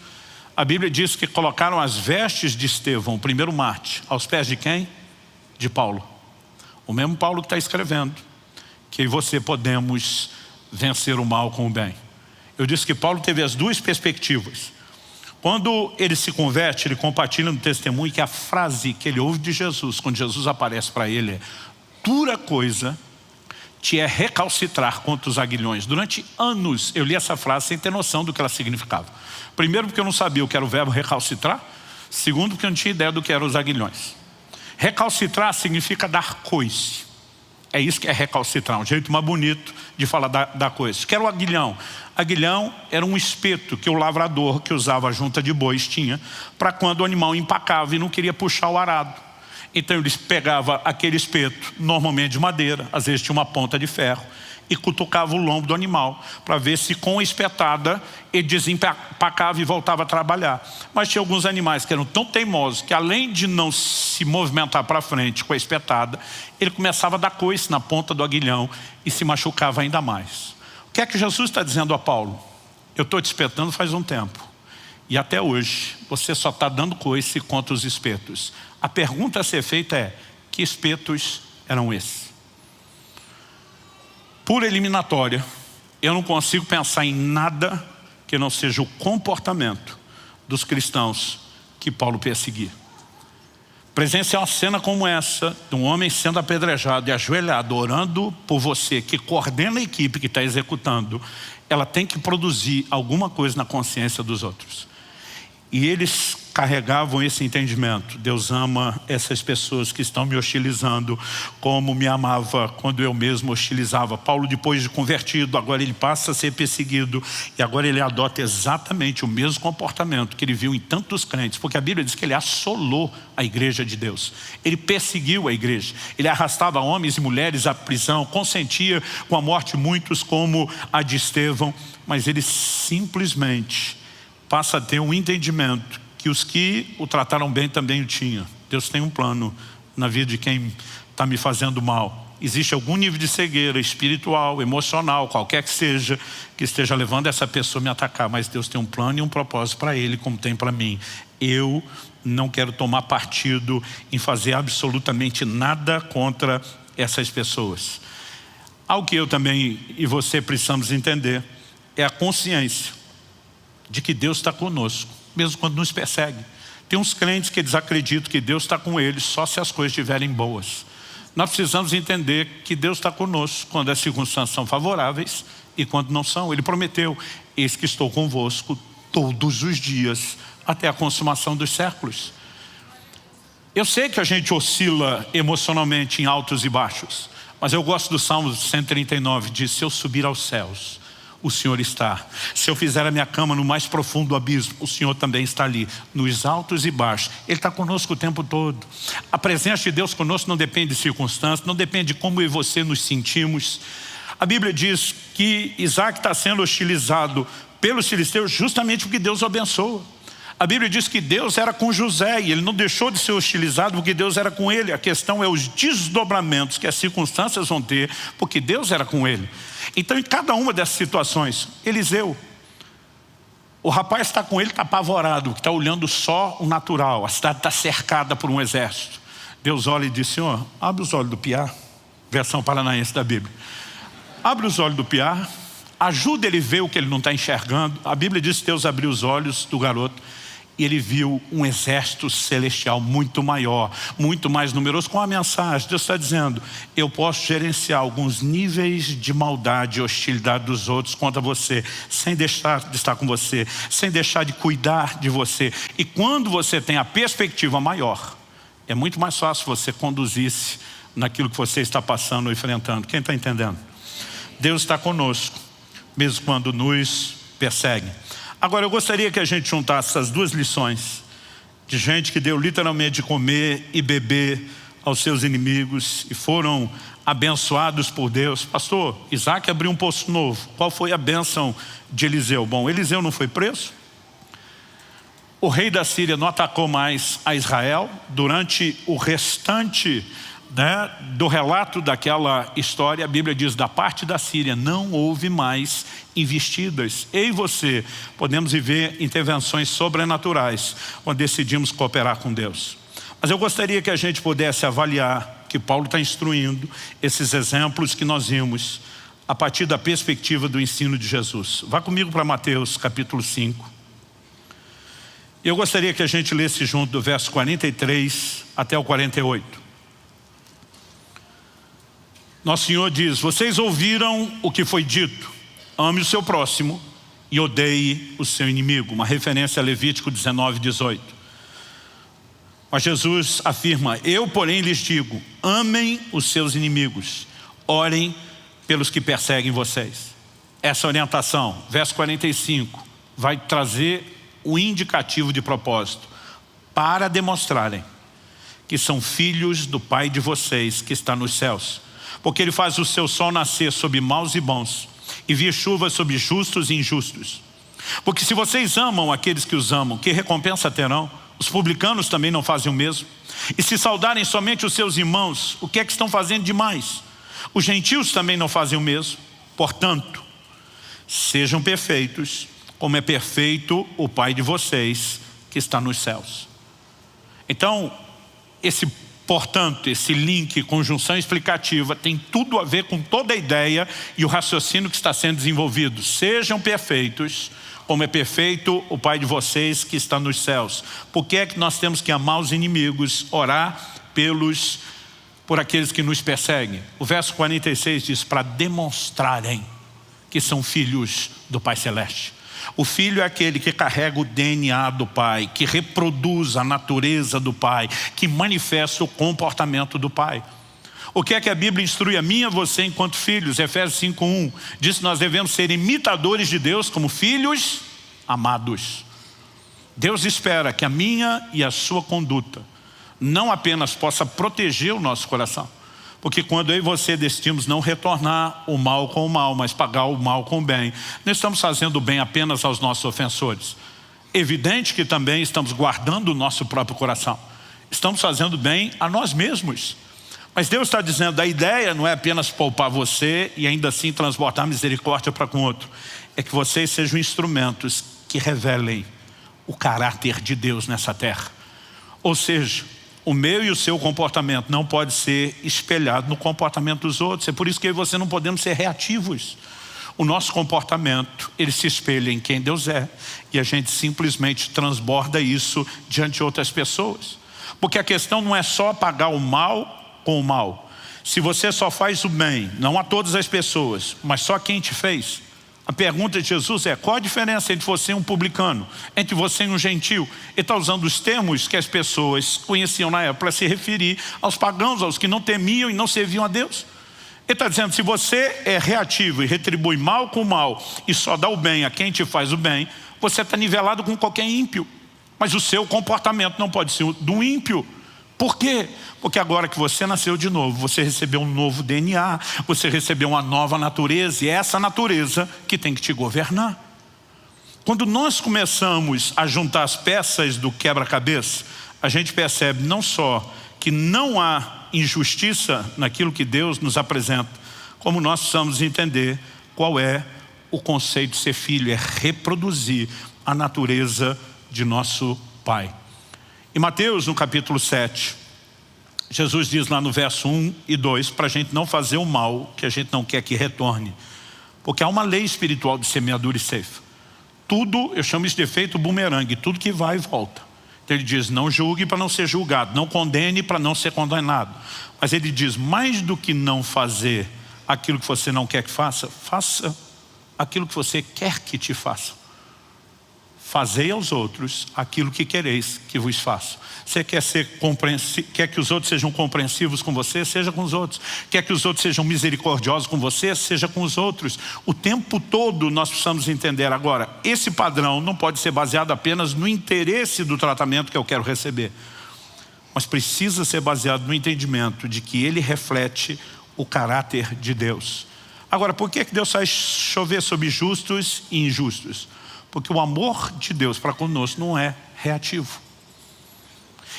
A Bíblia diz que colocaram as vestes de Estevão, o primeiro mártir, aos pés de quem? De Paulo. O mesmo Paulo que está escrevendo que eu e você podemos vencer o mal com o bem. Eu disse que Paulo teve as duas perspectivas. Quando ele se converte, ele compartilha no testemunho que a frase que ele ouve de Jesus, quando Jesus aparece para ele, é: dura coisa te é recalcitrar contra os aguilhões. Durante anos eu li essa frase sem ter noção do que ela significava. Primeiro, porque eu não sabia o que era o verbo recalcitrar. Segundo, porque eu não tinha ideia do que eram os aguilhões. Recalcitrar significa dar coice. É isso que é recalcitrar, um jeito mais bonito de falar da coice. O que era o aguilhão? Aguilhão era um espeto que o lavrador que usava a junta de bois tinha para quando o animal empacava e não queria puxar o arado. Então eles pegavam aquele espeto, normalmente de madeira, às vezes tinha uma ponta de ferro, e cutucavam o lombo do animal para ver se com a espetada ele desempacava e voltava a trabalhar. Mas tinha alguns animais que eram tão teimosos que, além de não se movimentar para frente com a espetada, ele começava a dar coice na ponta do aguilhão e se machucava ainda mais. O que é que Jesus está dizendo a Paulo? Eu estou te espetando faz um tempo e até hoje você só está dando coice contra os espetos. A pergunta a ser feita é: que espetos eram esses? Por eliminatória, eu não consigo pensar em nada que não seja o comportamento dos cristãos que Paulo perseguia. Presenciar uma cena como essa, de um homem sendo apedrejado e ajoelhado, orando por você, que coordena a equipe que está executando, ela tem que produzir alguma coisa na consciência dos outros. E eles carregavam esse entendimento. Deus ama essas pessoas que estão me hostilizando como me amava quando eu mesmo hostilizava. Paulo, depois de convertido, agora ele passa a ser perseguido e agora ele adota exatamente o mesmo comportamento que ele viu em tantos crentes, porque a Bíblia diz que ele assolou a igreja de Deus. Ele perseguiu a igreja. Ele arrastava homens e mulheres à prisão, consentia com a morte de muitos como a de Estevão, mas ele simplesmente passa a ter um entendimento que os que o trataram bem também o tinham. Deus tem um plano na vida de quem está me fazendo mal. Existe algum nível de cegueira espiritual, emocional, qualquer que seja, que esteja levando essa pessoa a me atacar, mas Deus tem um plano e um propósito para ele, como tem para mim. Eu não quero tomar partido em fazer absolutamente nada contra essas pessoas. Algo que eu também e você precisamos entender é a consciência de que Deus está conosco, mesmo quando nos persegue. Tem uns crentes que eles acreditam que Deus está com eles só se as coisas estiverem boas. Nós precisamos entender que Deus está conosco quando as circunstâncias são favoráveis e quando não são. Ele prometeu: eis que estou convosco todos os dias até a consumação dos séculos. Eu sei que a gente oscila emocionalmente em altos e baixos, mas eu gosto do Salmo 139, diz: se eu subir aos céus, o Senhor está. Se eu fizer a minha cama no mais profundo abismo, o Senhor também está ali. Nos altos e baixos, Ele está conosco o tempo todo. A presença de Deus conosco não depende de circunstâncias, não depende de como eu e você nos sentimos. A Bíblia diz que Isaac está sendo hostilizado pelos filisteus justamente porque Deus o abençoa. A Bíblia diz que Deus era com José e ele não deixou de ser hostilizado porque Deus era com ele. A questão é os desdobramentos que as circunstâncias vão ter porque Deus era com ele. Então, em cada uma dessas situações, Eliseu, o rapaz está com ele, está apavorado, está olhando só o natural. A cidade está cercada por um exército. Deus olha e diz: Senhor, abre os olhos do piá, versão paranaense da Bíblia. Abre os olhos do piá, ajuda ele a ver o que ele não está enxergando. A Bíblia diz que Deus abriu os olhos do garoto e ele viu um exército celestial muito maior, muito mais numeroso, com a mensagem. Deus está dizendo: eu posso gerenciar alguns níveis de maldade e hostilidade dos outros contra você, sem deixar de estar com você, sem deixar de cuidar de você. E quando você tem a perspectiva maior, é muito mais fácil você conduzir-se naquilo que você está passando ou enfrentando. Quem está entendendo? Deus está conosco, mesmo quando nos persegue. Agora, eu gostaria que a gente juntasse essas duas lições de gente que deu literalmente de comer e beber aos seus inimigos e foram abençoados por Deus. Pastor, Isaac abriu um poço novo. Qual foi a bênção de Eliseu? Bom, Eliseu não foi preso. O rei da Síria não atacou mais a Israel. Durante o restante do relato daquela história, a Bíblia diz: da parte da Síria não houve mais investidas. Eu e você podemos viver intervenções sobrenaturais quando decidimos cooperar com Deus. Mas eu gostaria que a gente pudesse avaliar, que Paulo está instruindo esses exemplos que nós vimos a partir da perspectiva do ensino de Jesus. Vá comigo para Mateus capítulo 5. Eu gostaria que a gente lesse junto do verso 43 até o 48. Nosso Senhor diz: vocês ouviram o que foi dito: ame o seu próximo e odeie o seu inimigo. Uma referência a Levítico 19, 18. Mas Jesus afirma: eu, porém, lhes digo: amem os seus inimigos, orem pelos que perseguem vocês. Essa orientação, verso 45, vai trazer o indicativo de propósito, para demonstrarem que são filhos do Pai de vocês que está nos céus. Porque Ele faz o seu sol nascer sobre maus e bons, e vir chuva sobre justos e injustos. Porque se vocês amam aqueles que os amam, que recompensa terão? Os publicanos também não fazem o mesmo? E se saudarem somente os seus irmãos, o que é que estão fazendo demais? Os gentios também não fazem o mesmo? Portanto, sejam perfeitos, como é perfeito o Pai de vocês que está nos céus. Então, portanto, esse link, conjunção explicativa, tem tudo a ver com toda a ideia e o raciocínio que está sendo desenvolvido. Sejam perfeitos, como é perfeito o Pai de vocês que está nos céus. Por que é que nós temos que amar os inimigos, orar por aqueles que nos perseguem? O verso 46 diz, para demonstrarem que são filhos do Pai Celeste. O filho é aquele que carrega o DNA do Pai, que reproduz a natureza do Pai, que manifesta o comportamento do Pai. O que é que a Bíblia instrui a mim e a você enquanto filhos? Efésios 5:1 diz que nós devemos ser imitadores de Deus como filhos amados. Deus espera que a minha e a sua conduta não apenas possa proteger o nosso coração, porque quando eu e você decidimos não retornar o mal com o mal, mas pagar o mal com o bem, não estamos fazendo o bem apenas aos nossos ofensores. Evidente que também estamos guardando o nosso próprio coração. Estamos fazendo bem a nós mesmos. Mas Deus está dizendo, a ideia não é apenas poupar você e ainda assim transbordar misericórdia para com o outro. É que vocês sejam instrumentos que revelem o caráter de Deus nessa terra. Ou seja, o meu e o seu comportamento não pode ser espelhado no comportamento dos outros. É por isso que eu e você não podemos ser reativos. O nosso comportamento, ele se espelha em quem Deus é. E a gente simplesmente transborda isso diante de outras pessoas. Porque a questão não é só pagar o mal com o mal. Se você só faz o bem, não a todas as pessoas, mas só quem te fez, a pergunta de Jesus é, qual a diferença entre você e um publicano, entre você e um gentil? Ele está usando os termos que as pessoas conheciam na época para se referir aos pagãos, aos que não temiam e não serviam a Deus. Ele está dizendo, se você é reativo e retribui mal com mal e só dá o bem a quem te faz o bem, você está nivelado com qualquer ímpio. Mas o seu comportamento não pode ser o do ímpio. Por quê? Porque agora que você nasceu de novo, você recebeu um novo DNA, você recebeu uma nova natureza, e é essa natureza que tem que te governar. Quando nós começamos a juntar as peças do quebra-cabeça, a gente percebe não só que não há injustiça naquilo que Deus nos apresenta, como nós precisamos entender qual é o conceito de ser filho, é reproduzir a natureza de nosso Pai. Em Mateus, no capítulo 7, Jesus diz lá no verso 1 e 2, para a gente não fazer o mal que a gente não quer que retorne. Porque há uma lei espiritual de semeadura e ceifa. Tudo, eu chamo isso de efeito bumerangue, tudo que vai e volta. Então ele diz, não julgue para não ser julgado, não condene para não ser condenado. Mas ele diz, mais do que não fazer aquilo que você não quer que faça, faça aquilo que você quer que te faça. Fazei aos outros aquilo que quereis que vos façam. Você quer que os outros sejam compreensivos com você? Seja com os outros. Quer que os outros sejam misericordiosos com você? Seja com os outros. O tempo todo nós precisamos entender agora, esse padrão não pode ser baseado apenas no interesse do tratamento que eu quero receber, mas precisa ser baseado no entendimento de que ele reflete o caráter de Deus. Agora, por que Deus faz chover sobre justos e injustos? Porque o amor de Deus para conosco não é reativo.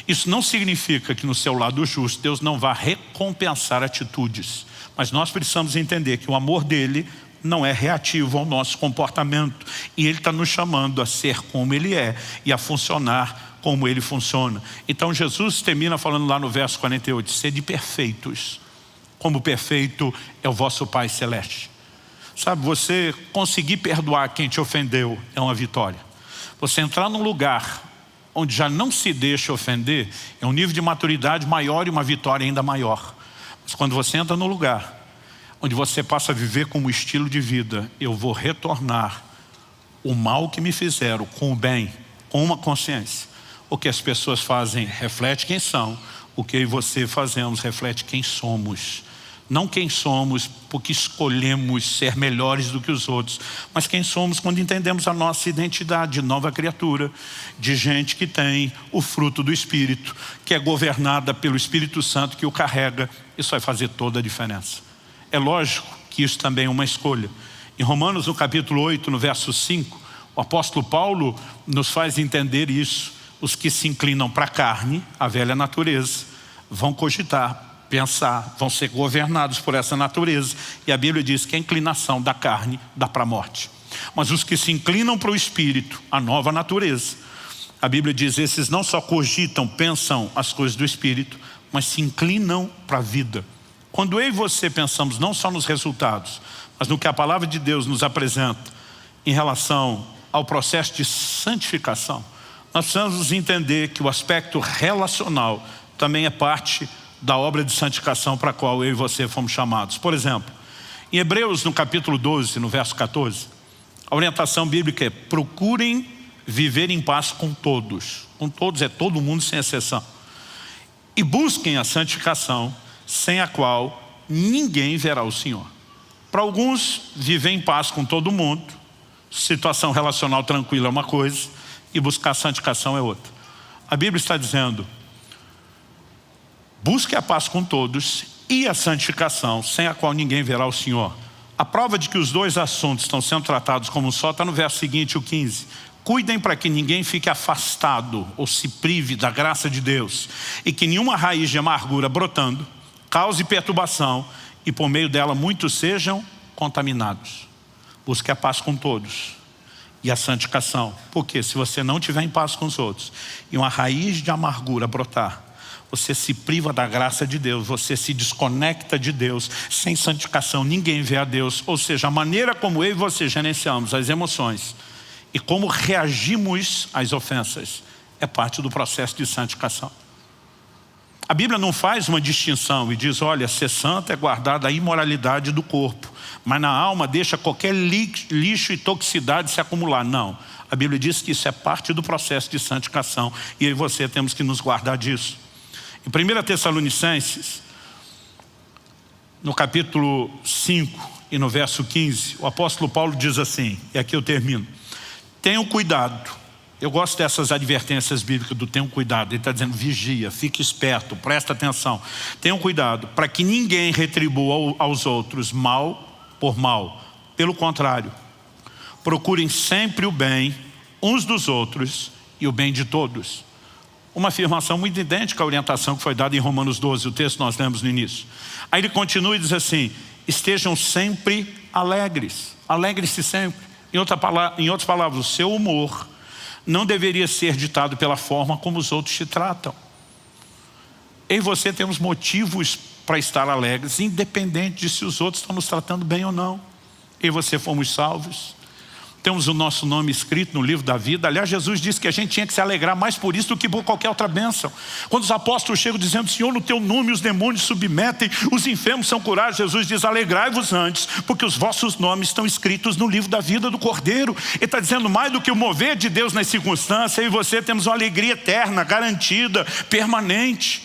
Isso não significa que no seu lado justo Deus não vá recompensar atitudes. Mas nós precisamos entender que o amor dele não é reativo ao nosso comportamento. E ele está nos chamando a ser como ele é e a funcionar como ele funciona. Então Jesus termina falando lá no verso 48, sede perfeitos, como perfeito é o vosso Pai Celeste. Sabe, você conseguir perdoar quem te ofendeu é uma vitória. Você entrar num lugar onde já não se deixa ofender é um nível de maturidade maior e uma vitória ainda maior. Mas quando você entra num lugar onde você passa a viver como estilo de vida, eu vou retornar o mal que me fizeram com o bem, com uma consciência. O que as pessoas fazem reflete quem são, o que eu e você fazemos reflete quem somos. Não quem somos porque escolhemos ser melhores do que os outros, mas quem somos quando entendemos a nossa identidade de nova criatura, de gente que tem o fruto do Espírito, que é governada pelo Espírito Santo que o carrega. Isso vai fazer toda a diferença. É lógico que isso também é uma escolha. Em Romanos, no capítulo 8, no verso 5, o apóstolo Paulo nos faz entender isso. Os que se inclinam para a carne, a velha natureza, vão cogitar, pensar, vão ser governados por essa natureza. E a Bíblia diz que a inclinação da carne dá para a morte. Mas os que se inclinam para o Espírito, a nova natureza, a Bíblia diz, esses não só cogitam, pensam as coisas do Espírito, mas se inclinam para a vida. Quando eu e você pensamos não só nos resultados, mas no que a palavra de Deus nos apresenta em relação ao processo de santificação, nós precisamos entender que o aspecto relacional também é parte da obra de santificação para a qual eu e você fomos chamados. Por exemplo, em Hebreus, no capítulo 12, no verso 14, a orientação bíblica é: procurem viver em paz com todos. Com todos é todo mundo sem exceção. E busquem a santificação, sem a qual ninguém verá o Senhor. Para alguns, viver em paz com todo mundo, situação relacional tranquila é uma coisa, e buscar a santificação é outra. A Bíblia está dizendo: busque a paz com todos e a santificação, sem a qual ninguém verá o Senhor. A prova de que os dois assuntos estão sendo tratados como um só está no verso seguinte, o 15. Cuidem para que ninguém fique afastado ou se prive da graça de Deus, e que nenhuma raiz de amargura brotando cause perturbação, e por meio dela muitos sejam contaminados. Busque a paz com todos e a santificação. Porque se você não estiver em paz com os outros e uma raiz de amargura brotar, você se priva da graça de Deus, você se desconecta de Deus. Sem santificação ninguém vê a Deus. Ou seja, a maneira como eu e você gerenciamos as emoções e como reagimos às ofensas é parte do processo de santificação. A Bíblia não faz uma distinção e diz: olha, ser santo é guardar da imoralidade do corpo, mas na alma deixa qualquer lixo e toxicidade se acumular. Não, a Bíblia diz que isso é parte do processo de santificação, e eu e você temos que nos guardar disso. Em 1 Tessalonicenses, no capítulo 5 e no verso 15, o apóstolo Paulo diz assim, e aqui eu termino: tenham cuidado. Eu gosto dessas advertências bíblicas do tenham cuidado. Ele está dizendo: vigia, fique esperto, presta atenção. Tenham cuidado para que ninguém retribua aos outros mal por mal. Pelo contrário, procurem sempre o bem uns dos outros e o bem de todos. Uma afirmação muito idêntica à orientação que foi dada em Romanos 12, o texto que nós lemos no início. Aí ele continua e diz assim: estejam sempre alegres. Alegre-se sempre. Em outras palavras, o seu humor não deveria ser ditado pela forma como os outros te tratam. Eu e você temos motivos para estar alegres, independente de se os outros estão nos tratando bem ou não. Eu e você fomos salvos. Temos o nosso nome escrito no livro da vida. Aliás, Jesus disse que a gente tinha que se alegrar mais por isso do que por qualquer outra bênção. Quando os apóstolos chegam dizendo: Senhor, no teu nome os demônios submetem, os enfermos são curados, Jesus diz: alegrai-vos antes, porque os vossos nomes estão escritos no livro da vida do Cordeiro. Ele está dizendo: mais do que o mover de Deus nas circunstâncias, eu e você temos uma alegria eterna, garantida, permanente.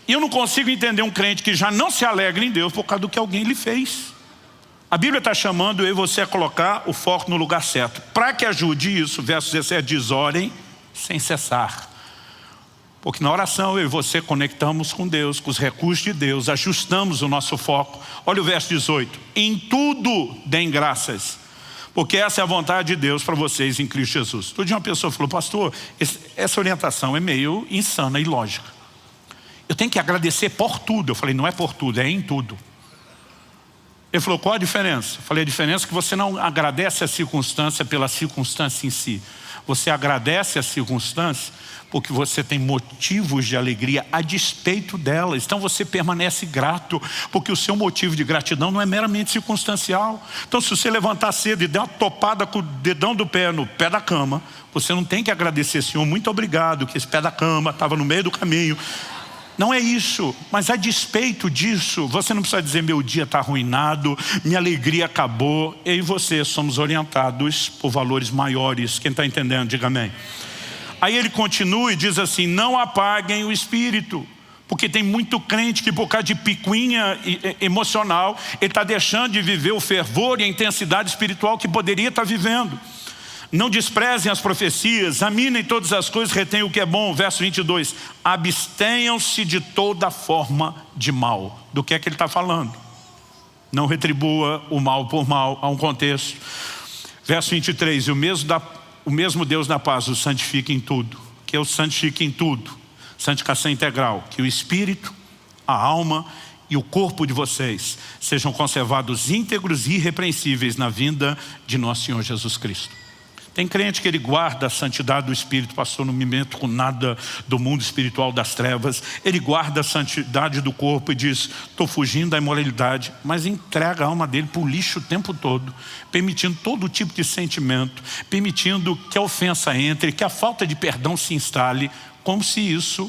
E eu não consigo entender um crente que já não se alegra em Deus por causa do que alguém lhe fez. A Bíblia está chamando eu e você a colocar o foco no lugar certo. Para que ajude isso, verso 17 diz: orem sem cessar. Porque na oração eu e você conectamos com Deus, com os recursos de Deus, ajustamos o nosso foco. Olha o verso 18: em tudo deem graças, porque essa é a vontade de Deus para vocês em Cristo Jesus. Todo dia uma pessoa falou: pastor, essa orientação é meio insana e ilógica. Eu tenho que agradecer por tudo. Eu falei: não é por tudo, é em tudo. Ele falou: qual a diferença? Eu falei: a diferença é que você não agradece a circunstância pela circunstância em si. Você agradece a circunstância porque você tem motivos de alegria a despeito delas. Então você permanece grato, porque o seu motivo de gratidão não é meramente circunstancial. Então se você levantar cedo e der uma topada com o dedão do pé no pé da cama, você não tem que agradecer: Senhor, muito obrigado que esse pé da cama estava no meio do caminho. Não é isso, mas a despeito disso, você não precisa dizer: meu dia está arruinado, minha alegria acabou. Eu e você somos orientados por valores maiores. Quem está entendendo, diga amém. Aí ele continua e diz assim: não apaguem o espírito. Porque tem muito crente que por causa de picuinha emocional, ele está deixando de viver o fervor e a intensidade espiritual que poderia estar vivendo. Não desprezem as profecias, examinem todas as coisas, retenham o que é bom. Verso 22, abstenham-se de toda forma de mal. Do que é que ele está falando? Não retribua o mal por mal, há um contexto. Verso 23, o mesmo Deus da paz o santifique em tudo. Que eu santifique em tudo. Santificação integral. Que o espírito, a alma e o corpo de vocês sejam conservados íntegros e irrepreensíveis na vinda de nosso Senhor Jesus Cristo. Tem crente que ele guarda a santidade do Espírito, pastor, não me meto com nada do mundo espiritual das trevas. Ele guarda a santidade do corpo e diz, estou fugindo da imoralidade, mas entrega a alma dele para o lixo o tempo todo, permitindo todo tipo de sentimento, permitindo que a ofensa entre, que a falta de perdão se instale, como se isso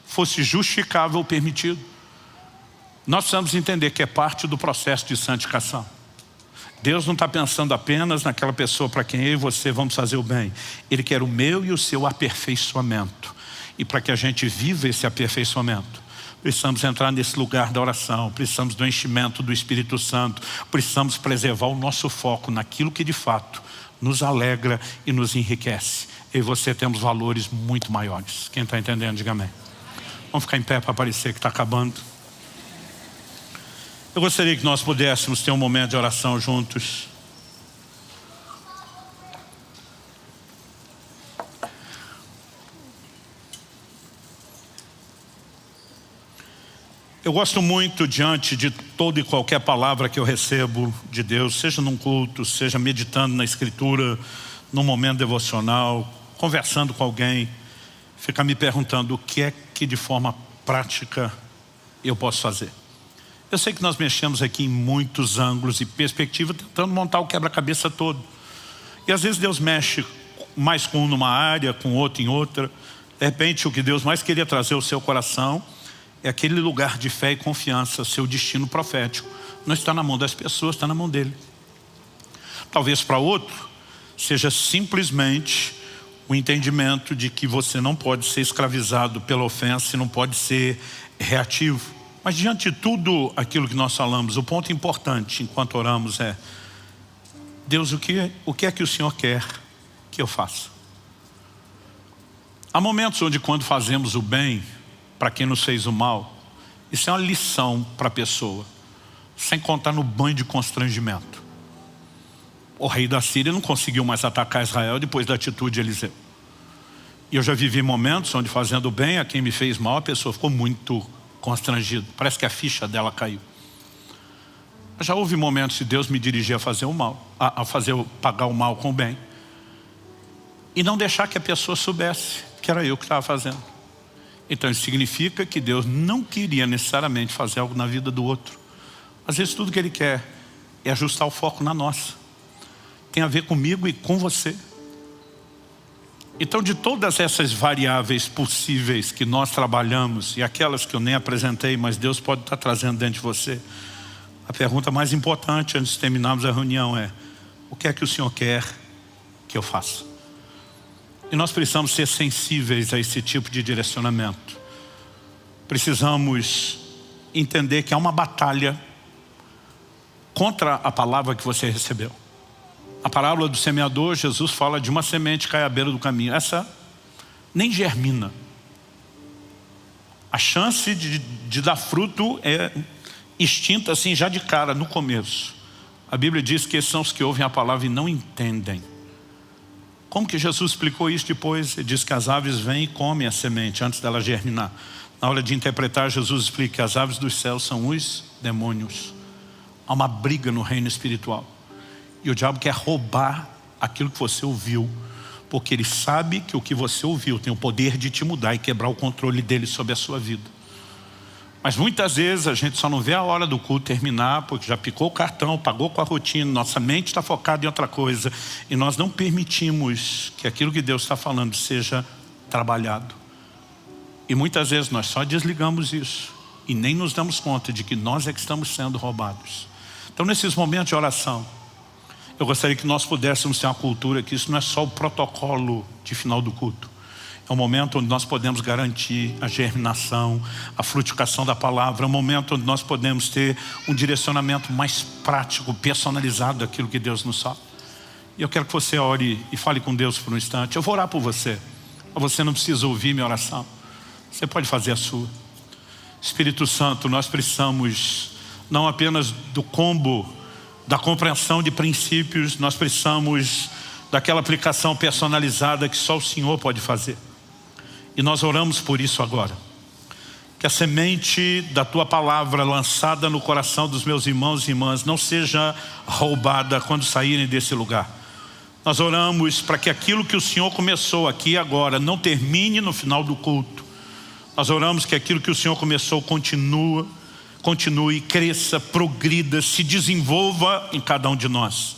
fosse justificável ou permitido. Nós precisamos entender que é parte do processo de santificação. Deus não está pensando apenas naquela pessoa para quem eu e você vamos fazer o bem. Ele quer o meu e o seu aperfeiçoamento. E para que a gente viva esse aperfeiçoamento, precisamos entrar nesse lugar da oração, precisamos do enchimento do Espírito Santo, precisamos preservar o nosso foco naquilo que de fato nos alegra e nos enriquece. Eu e você temos valores muito maiores. Quem está entendendo, diga amém. Vamos ficar em pé para parecer que está acabando. Eu gostaria que nós pudéssemos ter um momento de oração juntos. Eu gosto muito, diante de toda e qualquer palavra que eu recebo de Deus, seja num culto, seja meditando na Escritura, num momento devocional, conversando com alguém, ficar me perguntando o que é que de forma prática eu posso fazer. Eu sei que nós mexemos aqui em muitos ângulos e perspectivas, tentando montar o quebra-cabeça todo. E às vezes Deus mexe mais com um numa área, com outro em outra. De repente o que Deus mais queria trazer ao seu coração é aquele lugar de fé e confiança, seu destino profético. Não está na mão das pessoas, está na mão dele. Talvez para outro seja simplesmente o entendimento de que você não pode ser escravizado pela ofensa e não pode ser reativo. Mas diante de tudo aquilo que nós falamos, o ponto importante enquanto oramos é: Deus, o que é que o Senhor quer que eu faça? Há momentos onde, quando fazemos o bem para quem nos fez o mal, isso é uma lição para a pessoa, sem contar no banho de constrangimento. O rei da Síria não conseguiu mais atacar Israel depois da atitude de Eliseu. E eu já vivi momentos onde, fazendo o bem a quem me fez mal, a pessoa ficou muito constrangido, parece que a ficha dela caiu. Já houve momentos de Deus me dirigir a fazer o mal, pagar o mal com o bem, e não deixar que a pessoa soubesse que era eu que estava fazendo. Então isso significa que Deus não queria necessariamente fazer algo na vida do outro. Às vezes tudo que Ele quer é ajustar o foco na nossa. Tem a ver comigo e com você. Então, de todas essas variáveis possíveis que nós trabalhamos, e aquelas que eu nem apresentei, mas Deus pode estar trazendo dentro de você, a pergunta mais importante antes de terminarmos a reunião é: o que é que o Senhor quer que eu faça? E nós precisamos ser sensíveis a esse tipo de direcionamento. Precisamos entender que há uma batalha contra a palavra que você recebeu. A parábola do semeador, Jesus fala de uma semente que cai à beira do caminho. Essa nem germina. A chance de dar fruto é extinta assim já de cara, no começo. A Bíblia diz que esses são os que ouvem a palavra e não entendem. Como que Jesus explicou isso depois? Ele diz que as aves vêm e comem a semente antes dela germinar. Na hora de interpretar, Jesus explica que as aves dos céus são os demônios. Há uma briga no reino espiritual. E o diabo quer roubar aquilo que você ouviu, porque ele sabe que o que você ouviu tem o poder de te mudar e quebrar o controle dele sobre a sua vida. Mas muitas vezes a gente só não vê a hora do culto terminar, porque já picou o cartão, pagou com a rotina, nossa mente está focada em outra coisa, e nós não permitimos que aquilo que Deus está falando seja trabalhado. E muitas vezes nós só desligamos isso e nem nos damos conta de que nós é que estamos sendo roubados. Então, nesses momentos de oração, eu gostaria que nós pudéssemos ter uma cultura que isso não é só o protocolo de final do culto. É um momento onde nós podemos garantir a germinação, a frutificação da palavra. É um momento onde nós podemos ter um direcionamento mais prático, personalizado daquilo que Deus nos fala. E eu quero que você ore e fale com Deus por um instante. Eu vou orar por você. Você não precisa ouvir minha oração. Você pode fazer a sua. Espírito Santo, nós precisamos não apenas do combo da compreensão de princípios, nós precisamos daquela aplicação personalizada que só o Senhor pode fazer. E nós oramos por isso agora. Que a semente da Tua palavra lançada no coração dos meus irmãos e irmãs não seja roubada quando saírem desse lugar. Nós oramos para que aquilo que o Senhor começou aqui agora não termine no final do culto. Nós oramos que aquilo que o Senhor começou continue, cresça, progrida, se desenvolva em cada um de nós.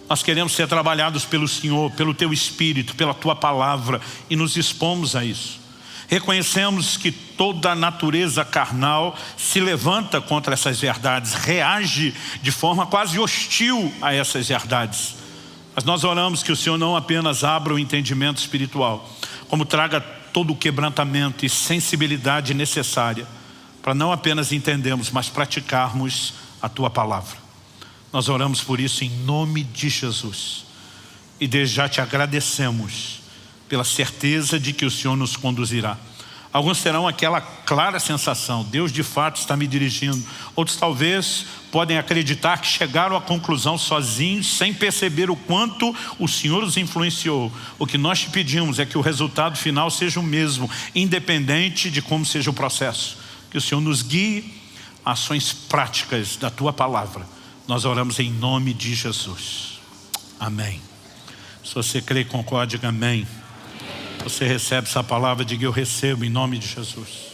Nós queremos ser trabalhados pelo Senhor, pelo Teu Espírito, pela Tua Palavra, e nos expomos a isso. Reconhecemos que toda a natureza carnal se levanta contra essas verdades, reage de forma quase hostil a essas verdades. Mas nós oramos que o Senhor não apenas abra o entendimento espiritual, como traga todo o quebrantamento e sensibilidade necessária para não apenas entendermos, mas praticarmos a Tua Palavra. Nós oramos por isso em nome de Jesus. E desde já te agradecemos pela certeza de que o Senhor nos conduzirá. Alguns terão aquela clara sensação, Deus de fato está me dirigindo. Outros talvez podem acreditar que chegaram à conclusão sozinhos, sem perceber o quanto o Senhor os influenciou. O que nós te pedimos é que o resultado final seja o mesmo, independente de como seja o processo. Que o Senhor nos guie a ações práticas da Tua Palavra. Nós oramos em nome de Jesus. Amém. Se você crê e concorda, diga amém. Você recebe essa palavra, diga eu recebo em nome de Jesus.